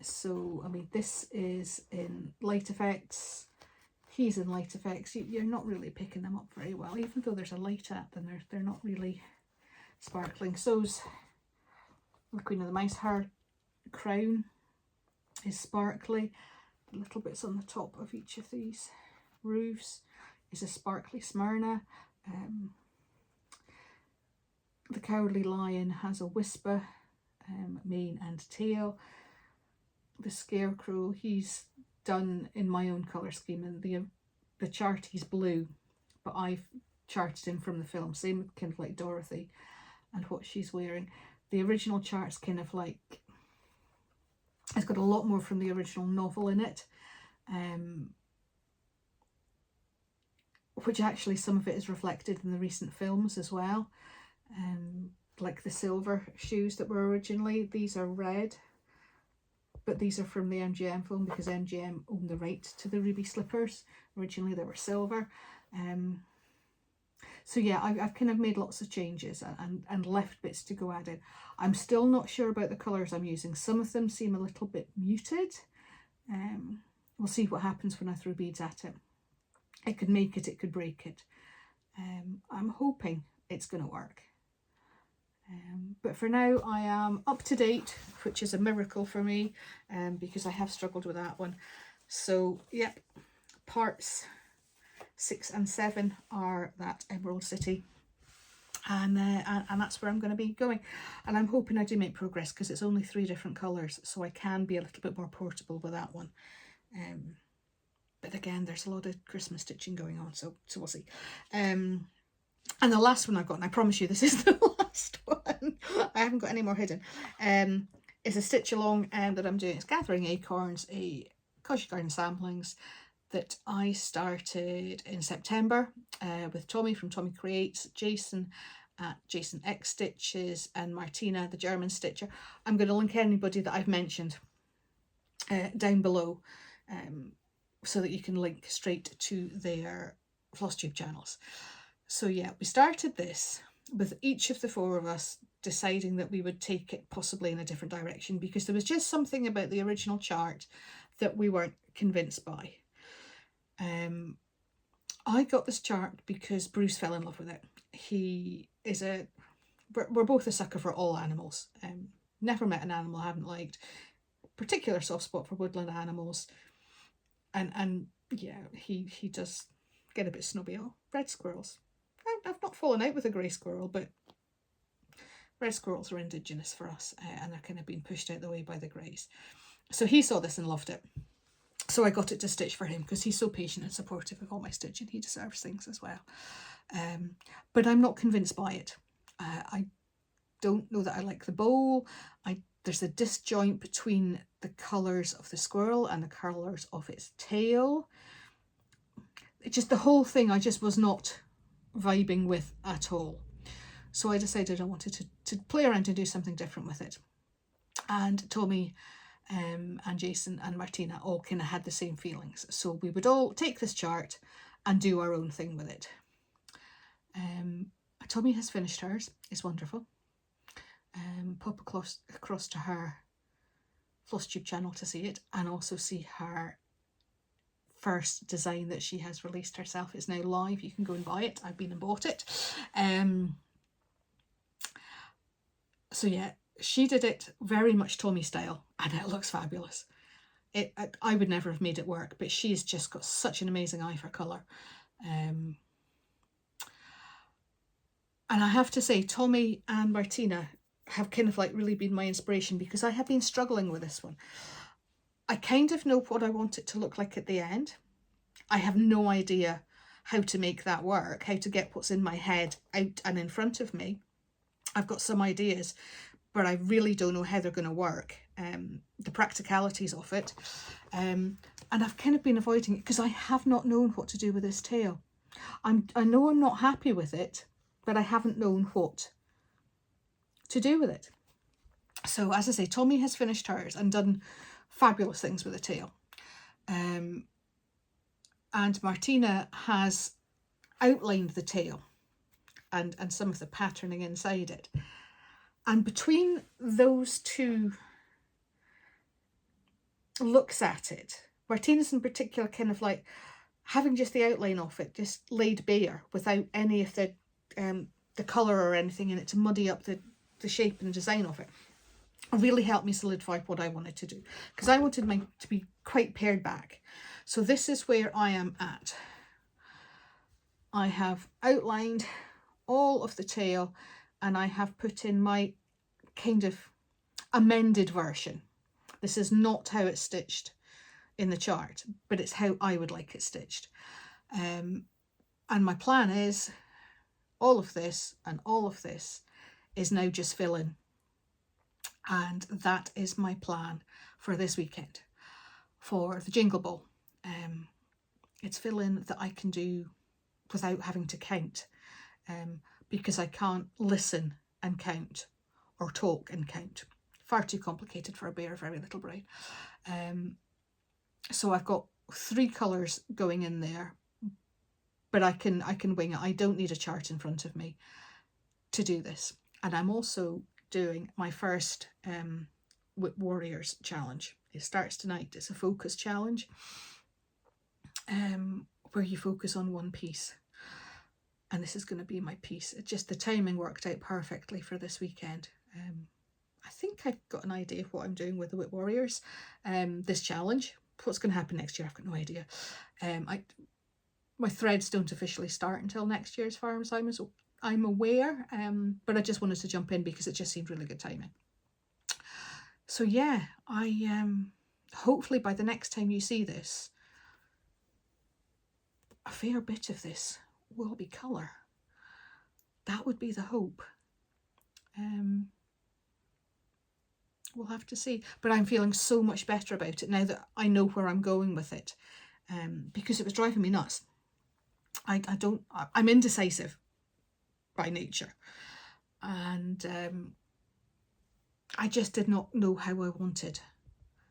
So I mean, this is in Light Effects, he's in Light Effects. You're not really picking them up very well, even though there's a light at them, they're not really sparkling. So's the Queen of the Mice. Her crown is sparkly. The little bits on the top of each of these roofs is a sparkly Smyrna. The Cowardly Lion has a whisper, mane and tail. The Scarecrow, he's done in my own colour scheme, and the chart he's blue, but I've charted him from the film, same kind of like Dorothy and what she's wearing. The original chart's kind of like, it's got a lot more from the original novel in it, which actually some of it is reflected in the recent films as well. Like the silver shoes that were originally, these are red, but these are from the MGM film because MGM owned the right to the ruby slippers. Originally they were silver. So yeah, I've kind of made lots of changes and left bits to go add in. I'm still not sure about the colours I'm using. Some of them seem a little bit muted. We'll see what happens when I throw beads at it. It could make it, it could break it. I'm hoping it's going to work. But for now I am up to date, which is a miracle for me, because I have struggled with that one. So yep, parts 6 and 7 are that Emerald City, and that's where I'm going to be going, and I'm hoping I do make progress because it's only 3 different colours, so I can be a little bit more portable with that one. But again, there's a lot of Christmas stitching going on, so we'll see. And the last one I've got, and I promise you this is the last one, I haven't got any more hidden, is a stitch along that I'm doing. It's Gathering Acorns, a Cottage Garden Samplings that I started in September with Tommy from Tommy Creates, Jason at Jason X Stitches, and Martina, the German stitcher. I'm going to link anybody that I've mentioned down below, so that you can link straight to their Flosstube channels. So yeah, we started this with each of the four of us deciding that we would take it possibly in a different direction, because there was just something about the original chart that we weren't convinced by. I got this chart because Bruce fell in love with it. We're both a sucker for all animals. Never met an animal I haven't liked. Particular soft spot for woodland animals. And yeah, he does get a bit snobby. Oh, red squirrels. I've not fallen out with a grey squirrel, but red squirrels are indigenous for us, and they're kind of being pushed out the way by the greys. So he saw this and loved it. So I got it to stitch for him because he's so patient and supportive of all my stitching. He deserves things as well. But I'm not convinced by it. I don't know that I like the bowl. There's a disjoint between the colours of the squirrel and the colours of its tail. The whole thing I just was not vibing with at all. So I decided I wanted to play around and do something different with it. And Tommy and Jason and Martina all kind of had the same feelings. So we would all take this chart and do our own thing with it. Tommy has finished hers. It's wonderful. Pop across to her Flosstube channel to see it, and also see her first design that she has released herself. It's now live. You can go and buy it. I've been and bought it. So yeah, she did it very much Tommy style, and it looks fabulous. I would never have made it work, but she's just got such an amazing eye for colour. And I have to say, Tommy and Martina have kind of like really been my inspiration, because I have been struggling with this one. I kind of know what I want it to look like at the end. I have no idea how to make that work, how to get what's in my head out and in front of me. I've got some ideas, but I really don't know how they're going to work, the practicalities of it. And I've kind of been avoiding it because I have not known what to do with this tail. I know I'm not happy with it, but I haven't known what to do with it. So as I say, Tommy has finished hers and done fabulous things with the tail. And Martina has outlined the tail and some of the patterning inside it. And between those two looks at it, Martina's in particular kind of like having just the outline of it, just laid bare without any of the colour or anything in it to muddy up the shape and design of it, really helped me solidify what I wanted to do, because I wanted mine to be quite pared back. So this is where I am at. I have outlined all of the tail, and I have put in my kind of amended version. This is not how it's stitched in the chart, but it's how I would like it stitched. And my plan is all of this and all of this is now just fill in. And that is my plan for this weekend for the Jingle Ball. It's fill in that I can do without having to count, because I can't listen and count or talk and count. Far too complicated for a bare, very little brain. So I've got 3 colours going in there, but I can wing it. I don't need a chart in front of me to do this. And I'm also doing my first Whip Warriors challenge. It starts tonight. It's a focus challenge, where you focus on one piece. And this is going to be my piece. It just, the timing worked out perfectly for this weekend. I think I've got an idea of what I'm doing with the Whip Warriors, this challenge. What's going to happen next year, I've got no idea. My threads don't officially start until next year as far as I'm aware, but I just wanted to jump in because it just seemed really good timing. So yeah, I hopefully by the next time you see this, a fair bit of this will be colour. That would be the hope. We'll have to see, but I'm feeling so much better about it now that I know where I'm going with it, because it was driving me nuts. I'm indecisive by nature, and I just did not know how I wanted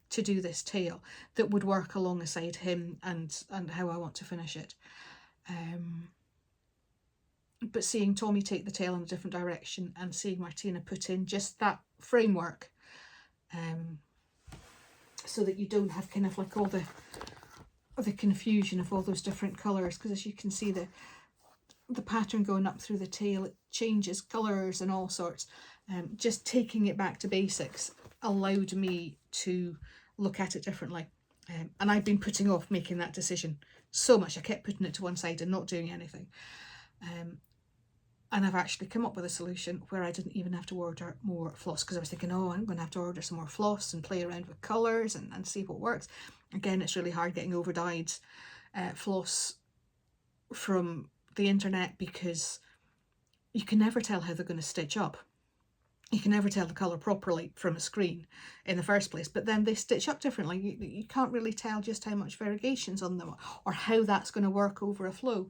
to do this tail that would work alongside him and how I want to finish it. but seeing Tommy take the tail in a different direction and seeing Martina put in just that framework, so that you don't have kind of like all the confusion of all those different colours, because as you can see the pattern going up through the tail, it changes colours and all sorts. Just taking it back to basics allowed me to look at it differently, and I've been putting off making that decision so much. I kept putting it to one side and not doing anything, and I've actually come up with a solution where I didn't even have to order more floss, because I was thinking, oh, I'm going to have to order some more floss and play around with colours and see what works. Again, it's really hard getting over-dyed floss from the internet, because you can never tell how they're going to stitch up. You can never tell the colour properly from a screen in the first place, but then they stitch up differently. You can't really tell just how much variegation's on them or how that's going to work over a flow.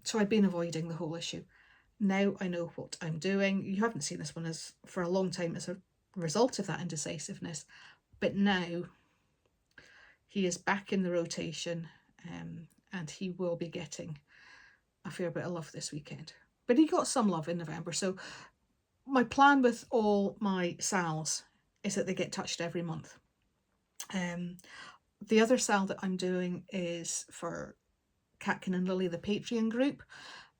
So I've been avoiding the whole issue. Now I know what I'm doing. You haven't seen this one for a long time as a result of that indecisiveness, but now he is back in the rotation, and he will be getting a fair bit of love this weekend. But he got some love in November, so my plan with all my sals is that they get touched every month. The other sal that I'm doing is for Catkin and Lily, the Patreon group,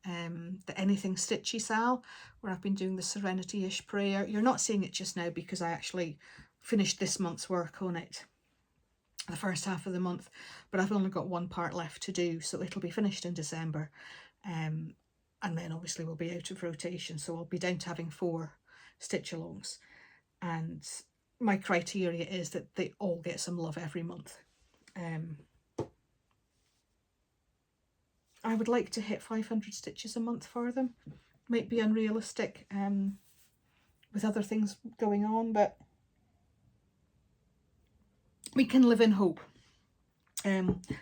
the Anything Stitchy sal, where I've been doing the Serenity-ish prayer. You're not seeing it just now because I actually finished this month's work on it, the first half of the month, but I've only got one part left to do, so it'll be finished in December. And then obviously we'll be out of rotation, so I'll be down to having 4 stitch-alongs. And my criteria is that they all get some love every month. I would like to hit 500 stitches a month for them. Might be unrealistic with other things going on, but we can live in hope.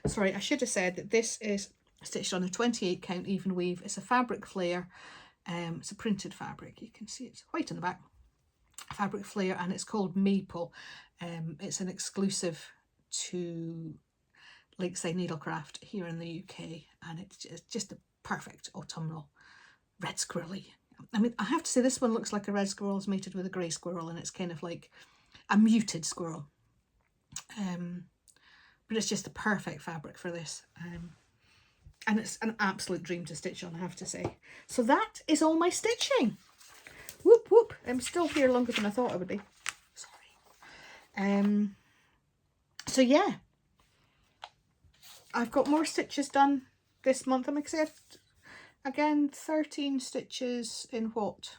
Sorry, I should have said that this is stitched on a 28 count even weave. It's a fabric flare. It's a printed fabric. You can see it's white on the back. Fabric flare, and it's called Maple. It's an exclusive to Lakeside Needlecraft here in the UK, and it's just a perfect autumnal red squirrely. I mean, I have to say this one looks like a red squirrel is mated with a grey squirrel, and it's kind of like a muted squirrel. But it's just the perfect fabric for this. And it's an absolute dream to stitch on, I have to say. So that is all my stitching. Whoop whoop. I'm still here longer than I thought I would be. Sorry. So yeah, I've got more stitches done this month. I'm excited. Again, 13 stitches in what?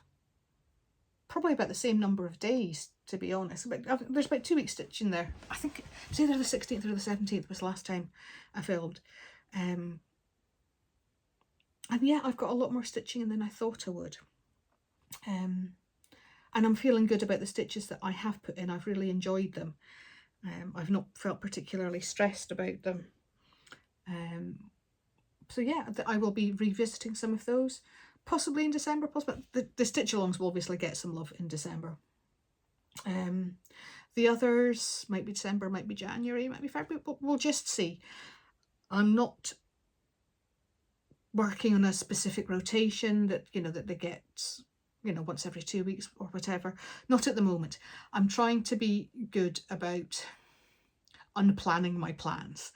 Probably about the same number of days, to be honest. But there's about 2 weeks stitching there. I think it's either the 16th or the 17th was the last time I filmed. And yeah, I've got a lot more stitching than I thought I would. And I'm feeling good about the stitches that I have put in. I've really enjoyed them. I've not felt particularly stressed about them. So yeah, I will be revisiting some of those, possibly in December. Possibly the stitch-alongs will obviously get some love in December. The others might be December, might be January, might be February, but we'll just see. I'm not working on a specific rotation that, you know, that they get, you know, once every 2 weeks or whatever. Not at the moment. I'm trying to be good about unplanning my plans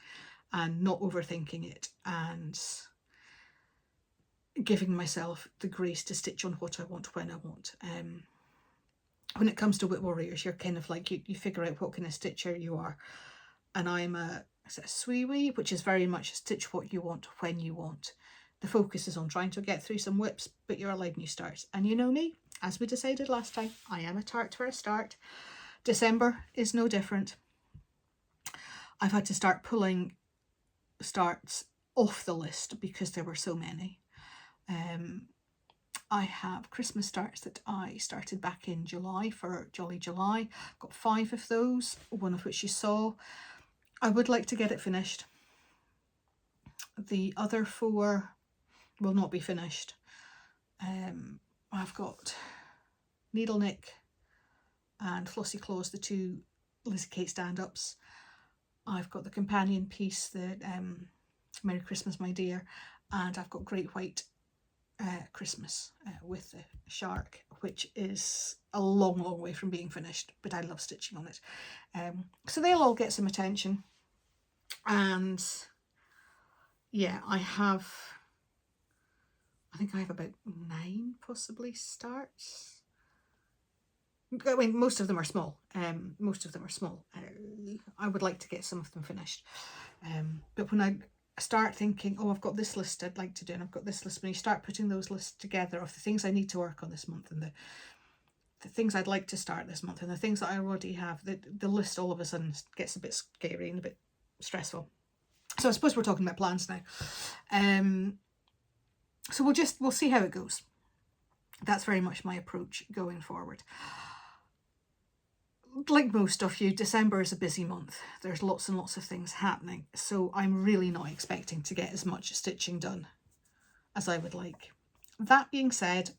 and not overthinking it, and giving myself the grace to stitch on what I want when I want. When it comes to Whip Warriors, you're kind of like, you figure out what kind of stitcher you are. And I'm a Sweewee, which is very much stitch what you want when you want. The focus is on trying to get through some whips, but you're allowed new starts. And you know me, as we decided last time, I am a tart for a start. December is no different. I've had to start pulling starts off the list because there were so many. I have Christmas starts that I started back in July for Jolly July. Got 5 of those, one of which you saw. I would like to get it finished. The other 4 will not be finished. I've got Needle Nick and Flossy Claws, the 2 Lizzie Kate stand-ups. I've got the companion piece, the Merry Christmas My Dear, and I've got Great White Christmas with the shark, which is a long, long way from being finished, but I love stitching on it. So they'll all get some attention. And yeah, I think I have about 9 possibly starts. I mean, most of them are small. Most of them are small. I would like to get some of them finished. But when I start thinking, oh, I've got this list I'd like to do, and I've got this list, when you start putting those lists together of the things I need to work on this month, and the things I'd like to start this month, and the things that I already have, the list all of a sudden gets a bit scary and a bit stressful. So I suppose we're talking about plans now. So we'll see how it goes. That's very much my approach going forward. Like most of you, December is a busy month. There's lots and lots of things happening. So I'm really not expecting to get as much stitching done as I would like. That being said,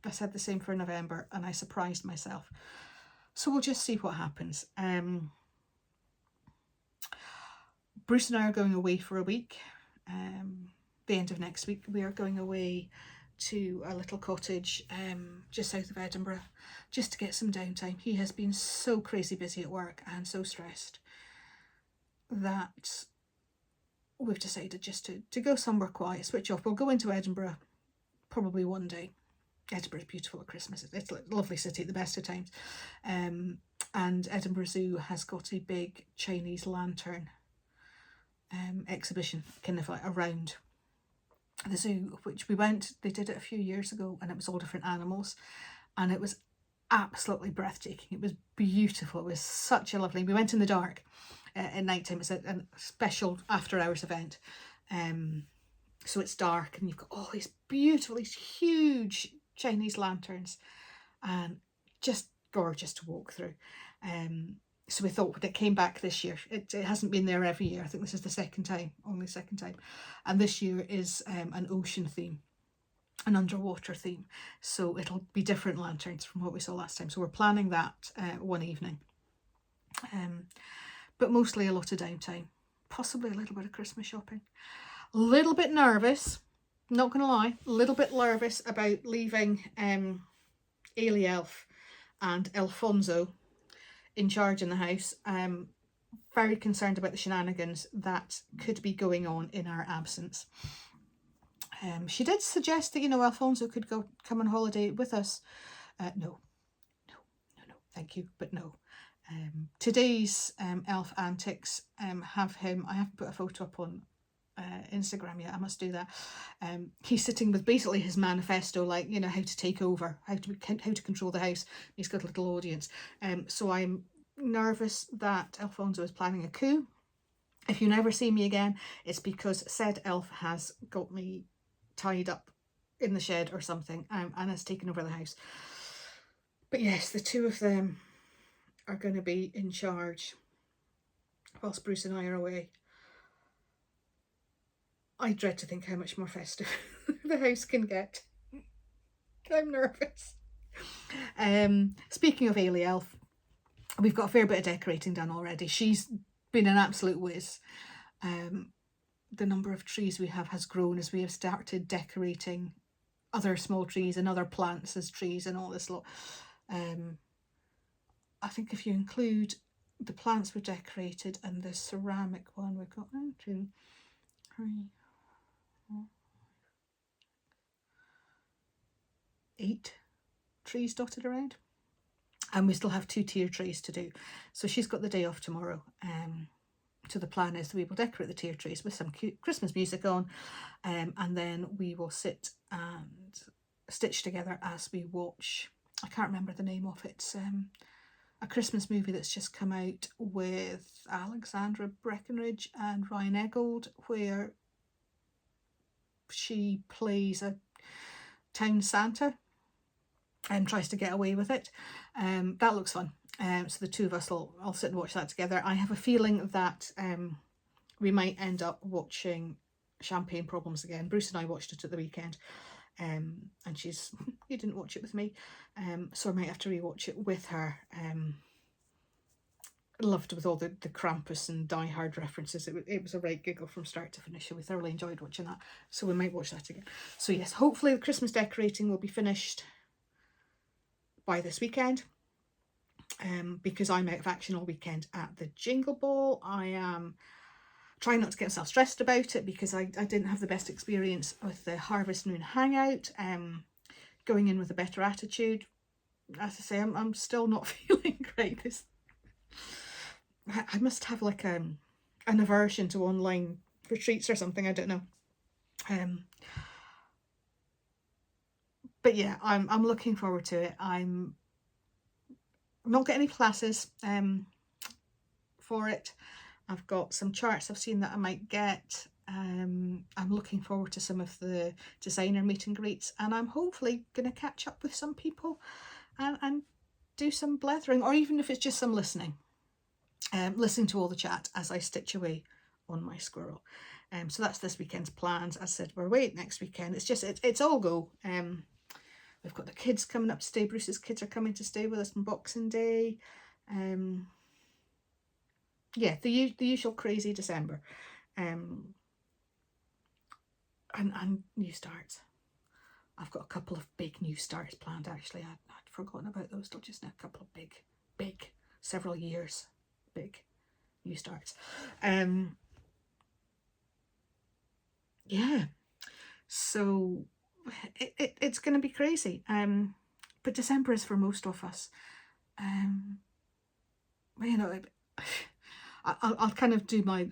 I said the same for November and I surprised myself. So we'll just see what happens. Bruce and I are going away for a week. The end of next week, we are going away to a little cottage just south of Edinburgh, just to get some downtime. He has been so crazy busy at work and so stressed that we've decided just to go somewhere quiet, switch off. We'll go into Edinburgh probably one day. Edinburgh is beautiful at Christmas. It's a lovely city at the best of times. And Edinburgh Zoo has got a big Chinese lantern exhibition kind of like around the zoo, which we went, they did it a few years ago, and it was all different animals, and it was absolutely breathtaking. It was beautiful. It was such a lovely, we went in the dark at night time. It's a special after hours event, so it's dark and you've got all these beautiful, these huge Chinese lanterns, and just gorgeous to walk through. So we thought when it came back this year, it hasn't been there every year. I think this is the second time, only second time. And this year is an ocean theme, an underwater theme. So it'll be different lanterns from what we saw last time. So we're planning that one evening. But mostly a lot of downtime, possibly a little bit of Christmas shopping. A little bit nervous, not going to lie, a little bit nervous about leaving Elf and Alfonso in charge in the house. Very concerned about the shenanigans that could be going on in our absence. She did suggest that, you know, Alfonso could come on holiday with us. No, thank you, but no. Today's elf antics have him, I haven't put a photo up on Instagram yet, I must do that. He's sitting with basically his manifesto, like, you know, how to take over, how to control the house. He's got a little audience. So I'm nervous that Alfonso is planning a coup. If you never see me again, it's because said elf has got me tied up in the shed or something, and has taken over the house. But yes, the two of them are going to be in charge whilst Bruce and I are away. I dread to think how much more festive the house can get. I'm nervous. Speaking of Ailey Elf, we've got a fair bit of decorating done already. She's been an absolute whiz. The number of trees we have has grown as we have started decorating other small trees and other plants as trees and all this lot. I think if you include the plants we've decorated and the ceramic one, we've got 1, 2, 3, 4, 8 trees dotted around. And we still have 2 tier trees to do. So she's got the day off tomorrow. So the plan is that we will decorate the tier trees with some cute Christmas music on. And then we will sit and stitch together as we watch, I can't remember the name of it. It's a Christmas movie that's just come out with Alexandra Breckenridge and Ryan Eggold, where she plays a town Santa and tries to get away with it. That looks fun. So the two of us will sit and watch that together. I have a feeling that we might end up watching Champagne Problems again. Bruce and I watched it at the weekend, and you didn't watch it with me, so I might have to rewatch it with her. loved with all the Krampus and Die Hard references. It was a right giggle from start to finish, so we thoroughly enjoyed watching that. So we might watch that again. So yes, hopefully the Christmas decorating will be finished by this weekend. Because I'm out of action all weekend at the Jingle Ball. I am trying not to get myself stressed about it because I didn't have the best experience with the Harvest Moon Hangout. Going in with a better attitude. As I say, I'm still not feeling great. I must have like an aversion to online retreats or something, I don't know. But yeah, I'm looking forward to it. I'm not getting any classes for it. I've got some charts I've seen that I might get. I'm looking forward to some of the designer meet and greets, and I'm hopefully going to catch up with some people and do some blethering, or even if it's just some listening. Listening to all the chat as I stitch away on my squirrel. So that's this weekend's plans. As I said, we're away next weekend. It's all go. We've got the kids coming up to stay. Bruce's kids are coming to stay with us on Boxing Day. Yeah, the usual crazy December. And new starts. I've got a couple of big new starts planned actually. I'd forgotten about those till just now. A couple of big, several years, big new starts. Yeah, so it's going to be crazy. But December is for most of us. You know, I'll kind of do my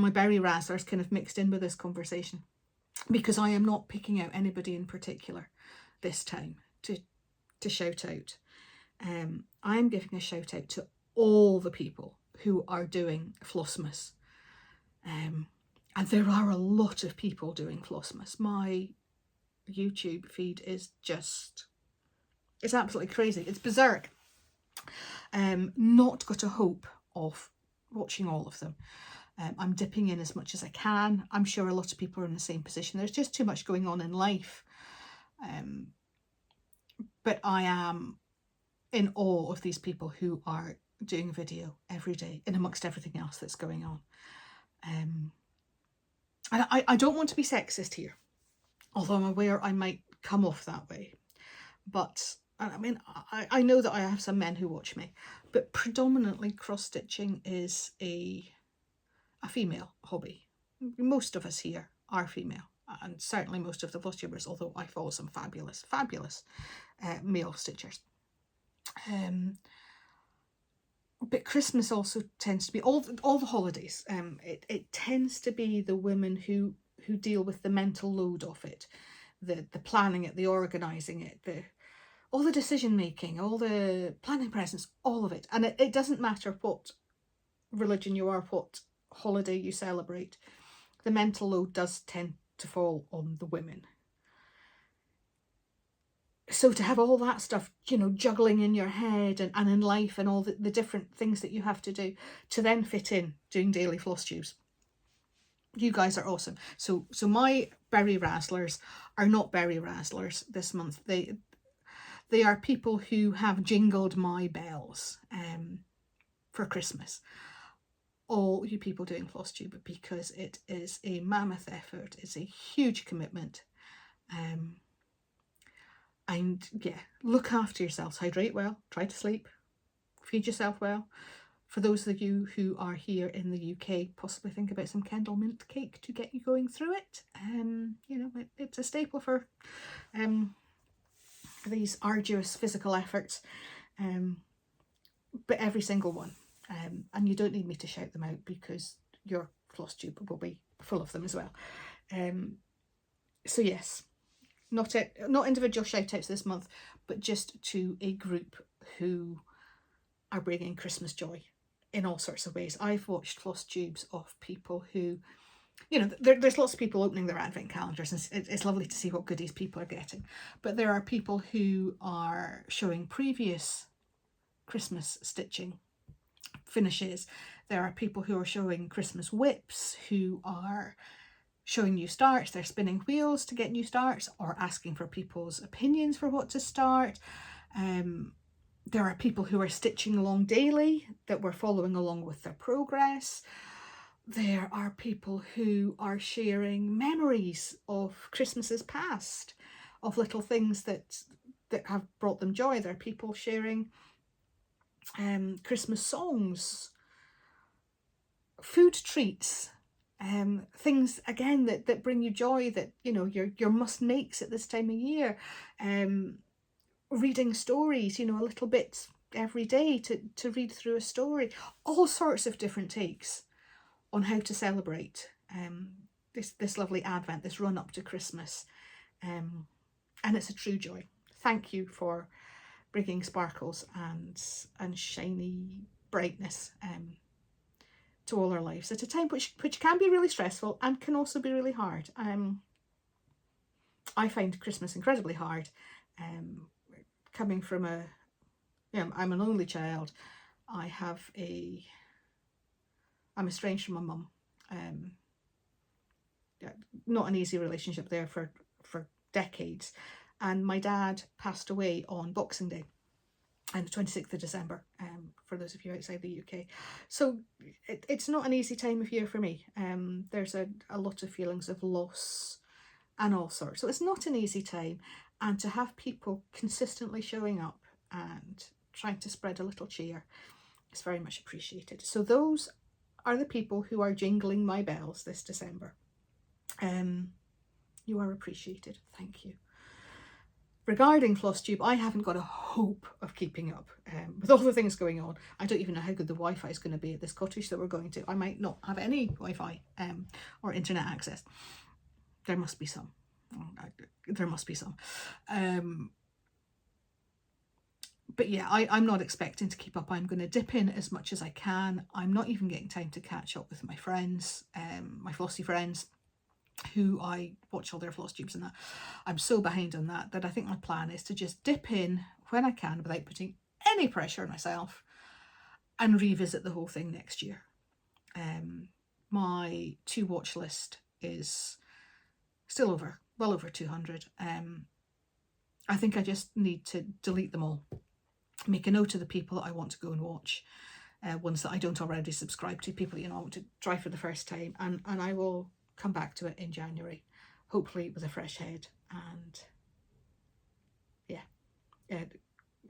berry razzlers kind of mixed in with this conversation, because I am not picking out anybody in particular this time to shout out. I'm giving a shout out to all the people who are doing Flossmas. And there are a lot of people doing Flossmas. My YouTube feed is just, it's absolutely crazy. It's berserk. Not got a hope of watching all of them. I'm dipping in as much as I can. I'm sure a lot of people are in the same position. There's just too much going on in life. But I am in awe of these people who are doing video every day in amongst everything else that's going on. And I don't want to be sexist here, although I'm aware I might come off that way. But I mean, I know that I have some men who watch me, but predominantly cross-stitching is a female hobby. Most of us here are female, and certainly most of the Flosstubers, although I follow some fabulous male stitchers. But Christmas also tends to be all the holidays. It tends to be the women who deal with the mental load of it, the planning it, the organising it, all the decision making, all the planning presents, all of it. And it doesn't matter what religion you are, what holiday you celebrate, the mental load does tend to fall on the women. So to have all that stuff, you know, juggling in your head and in life and all the different things that you have to do to then fit in doing daily floss tubes. You guys are awesome. So my berry razzlers are not berry razzlers this month. They are people who have jingled my bells for Christmas. All you people doing Flosstube, because it is a mammoth effort. It's a huge commitment. And yeah, look after yourselves. Hydrate well, try to sleep, feed yourself well. For those of you who are here in the UK, possibly think about some Kendal mint cake to get you going through it. You know, it's a staple for these arduous physical efforts, but every single one. And you don't need me to shout them out because your Flosstube will be full of them as well. So yes, not individual shout outs this month, but just to a group who are bringing Christmas joy in all sorts of ways. I've watched floss tubes of people who, you know, there's lots of people opening their advent calendars, and it's lovely to see what goodies people are getting. But there are people who are showing previous Christmas stitching finishes. There are people who are showing Christmas whips, who are showing new starts. They're spinning wheels to get new starts or asking for people's opinions for what to start. There are people who are stitching along daily, that we're following along with their progress. There are people who are sharing memories of Christmases past, of little things that have brought them joy. There are people sharing Christmas songs, food treats, things again that bring you joy, that you know your must makes at this time of year, reading stories, you know, a little bit every day to read through a story, all sorts of different takes on how to celebrate this lovely Advent, this run up to Christmas, and it's a true joy. Thank you for bringing sparkles and shiny brightness to all our lives at a time which can be really stressful and can also be really hard. I find Christmas incredibly hard. Coming from I'm an only child. I'm estranged from my mum. Not an easy relationship there for decades. And my dad passed away on Boxing Day, and the 26th of December, for those of you outside the UK. So it's not an easy time of year for me. There's a lot of feelings of loss and all sorts. So it's not an easy time. And to have people consistently showing up and trying to spread a little cheer is very much appreciated. So those are the people who are jingling my bells this December. You are appreciated. Thank you. Regarding Flosstube, I haven't got a hope of keeping up with all the things going on. I don't even know how good the Wi-Fi is going to be at this cottage that we're going to. I might not have any Wi-Fi or internet access. There must be some. There must be some. But yeah, I'm not expecting to keep up. I'm going to dip in as much as I can. I'm not even getting time to catch up with my friends, my flossy friends, who I watch all their floss tubes and that. I'm so behind on that I think my plan is to just dip in when I can without putting any pressure on myself and revisit the whole thing next year. My to watch list is still well over 200. I think I just need to delete them all. Make a note of the people that I want to go and watch, ones that I don't already subscribe to, people, you know, I want to try for the first time, and I will come back to it in January, hopefully with a fresh head, and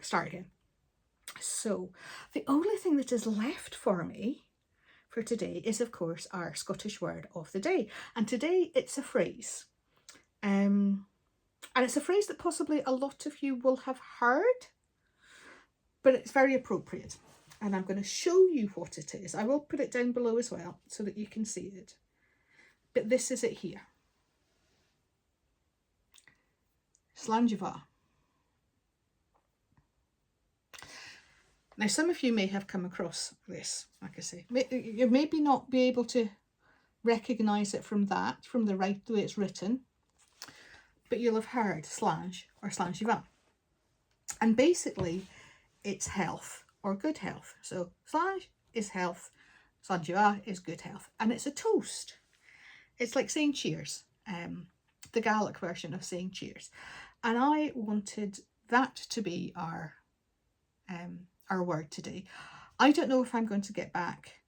start again. So the only thing that is left for me for today is, of course, our Scottish word of the day. And today it's a phrase. And it's a phrase that possibly a lot of you will have heard, but it's very appropriate. And I'm going to show you what it is. I will put it down below as well so that you can see it. But this is it here. Slàinte. Now, some of you may have come across this, like I say. You maybe not be able to recognise it from the way it's written, but you'll have heard slàinte or slàinte. And basically, it's health or good health. So slàinte is health, slàinte is good health. And it's a toast. It's like saying cheers, the Gaelic version of saying cheers. And I wanted that to be our word today. I don't know if I'm going to get back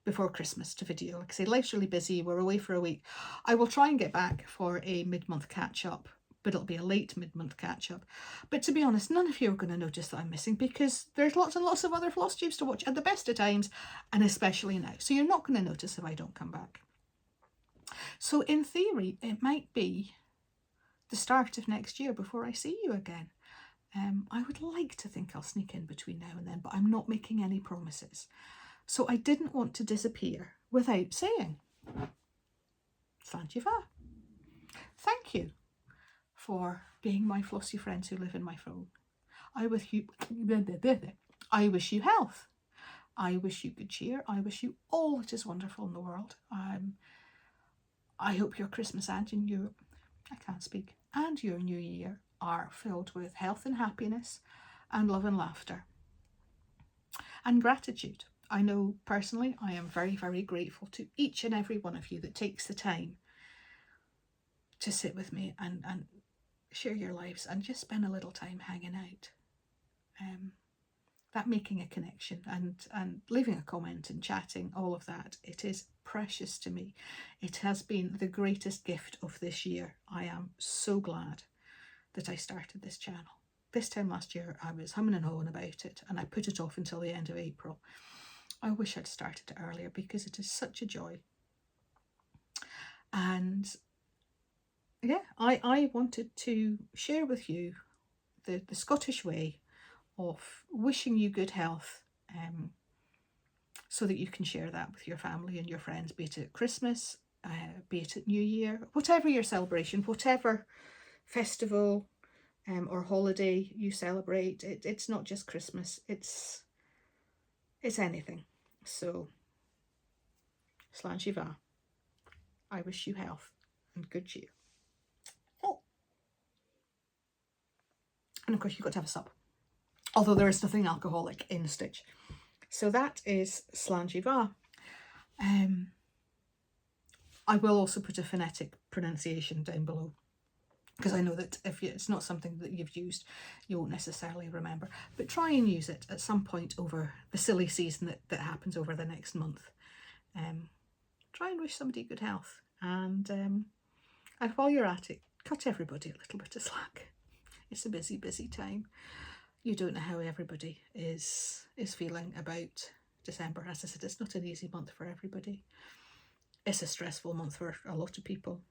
before Christmas to video. Like I say, life's really busy. We're away for a week. I will try and get back for a mid-month catch-up, but it'll be a late mid-month catch-up. But to be honest, none of you are going to notice that I'm missing, because there's lots and lots of other floss tubes to watch at the best of times, and especially now. So you're not going to notice if I don't come back. So in theory, it might be the start of next year before I see you again. I would like to think I'll sneak in between now and then, but I'm not making any promises. So I didn't want to disappear without saying Slàinte. Thank you for being my flossy friends who live in my phone. I wish you health. I wish you good cheer. I wish you all that is wonderful in the world. I hope your Christmas and your and your new year are filled with health and happiness and love and laughter and gratitude. I know personally I am very, very grateful to each and every one of you that takes the time to sit with me and share your lives and just spend a little time hanging out. that making a connection and leaving a comment and chatting, all of that, it is precious to me. It has been the greatest gift of this year. I am so glad that I started this channel. This time last year I was humming and hawing about it, and I put it off until the end of April. I wish I'd started it earlier because it is such a joy. And yeah, I wanted to share with you the Scottish way of wishing you good health, so that you can share that with your family and your friends, be it at Christmas, be it at New Year, whatever your celebration, whatever festival or holiday you celebrate. It's not just Christmas, it's anything. So Slàinte va. I wish you health and good cheer. Oh. And of course you've got to have a sup, although there is nothing alcoholic in stitch. So that is Slàinte va. I will also put a phonetic pronunciation down below, because I know that if it's not something that you've used, you won't necessarily remember. But try and use it at some point over the silly season that happens over the next month. Try and wish somebody good health. And while you're at it, cut everybody a little bit of slack. It's a busy, busy time. You don't know how everybody is feeling about December. As I said, it's not an easy month for everybody. It's a stressful month for a lot of people.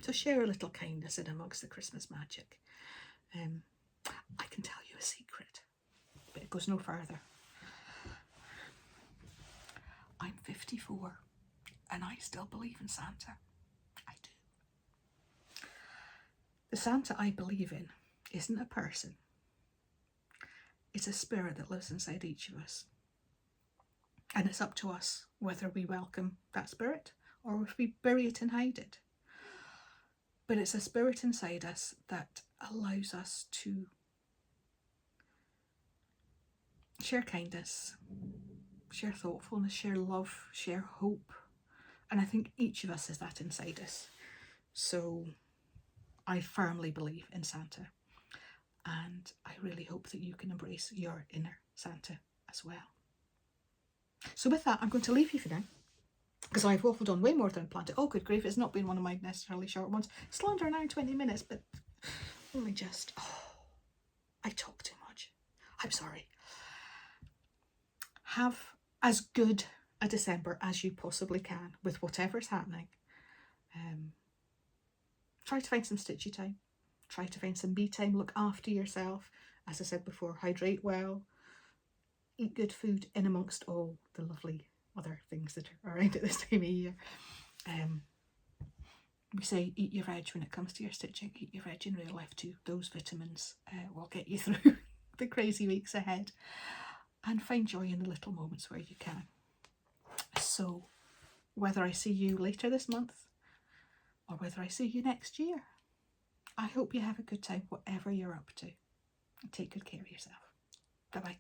So share a little kindness in amongst the Christmas magic. I can tell you a secret, but it goes no further. I'm 54 and I still believe in Santa. I do. The Santa I believe in isn't a person. It's a spirit that lives inside each of us. And it's up to us whether we welcome that spirit or if we bury it and hide it. But it's a spirit inside us that allows us to share kindness, share thoughtfulness, share love, share hope. And I think each of us has that inside us. So I firmly believe in Santa. And I really hope that you can embrace your inner Santa as well. So with that, I'm going to leave you for now, because I've waffled on way more than I planned to. Oh, good grief, it's not been one of my necessarily short ones. It's under an hour 20 minutes, but only just, I talk too much. I'm sorry. Have as good a December as you possibly can with whatever's happening. Try to find some stitchy time. Try to find some me time. Look after yourself. As I said before, hydrate well. Eat good food in amongst all the lovely other things that are around at this time of year. We say eat your veg when it comes to your stitching. Eat your veg in real life too. Those vitamins will get you through the crazy weeks ahead. And find joy in the little moments where you can. So whether I see you later this month or whether I see you next year, I hope you have a good time whatever you're up to. And take good care of yourself. Bye-bye.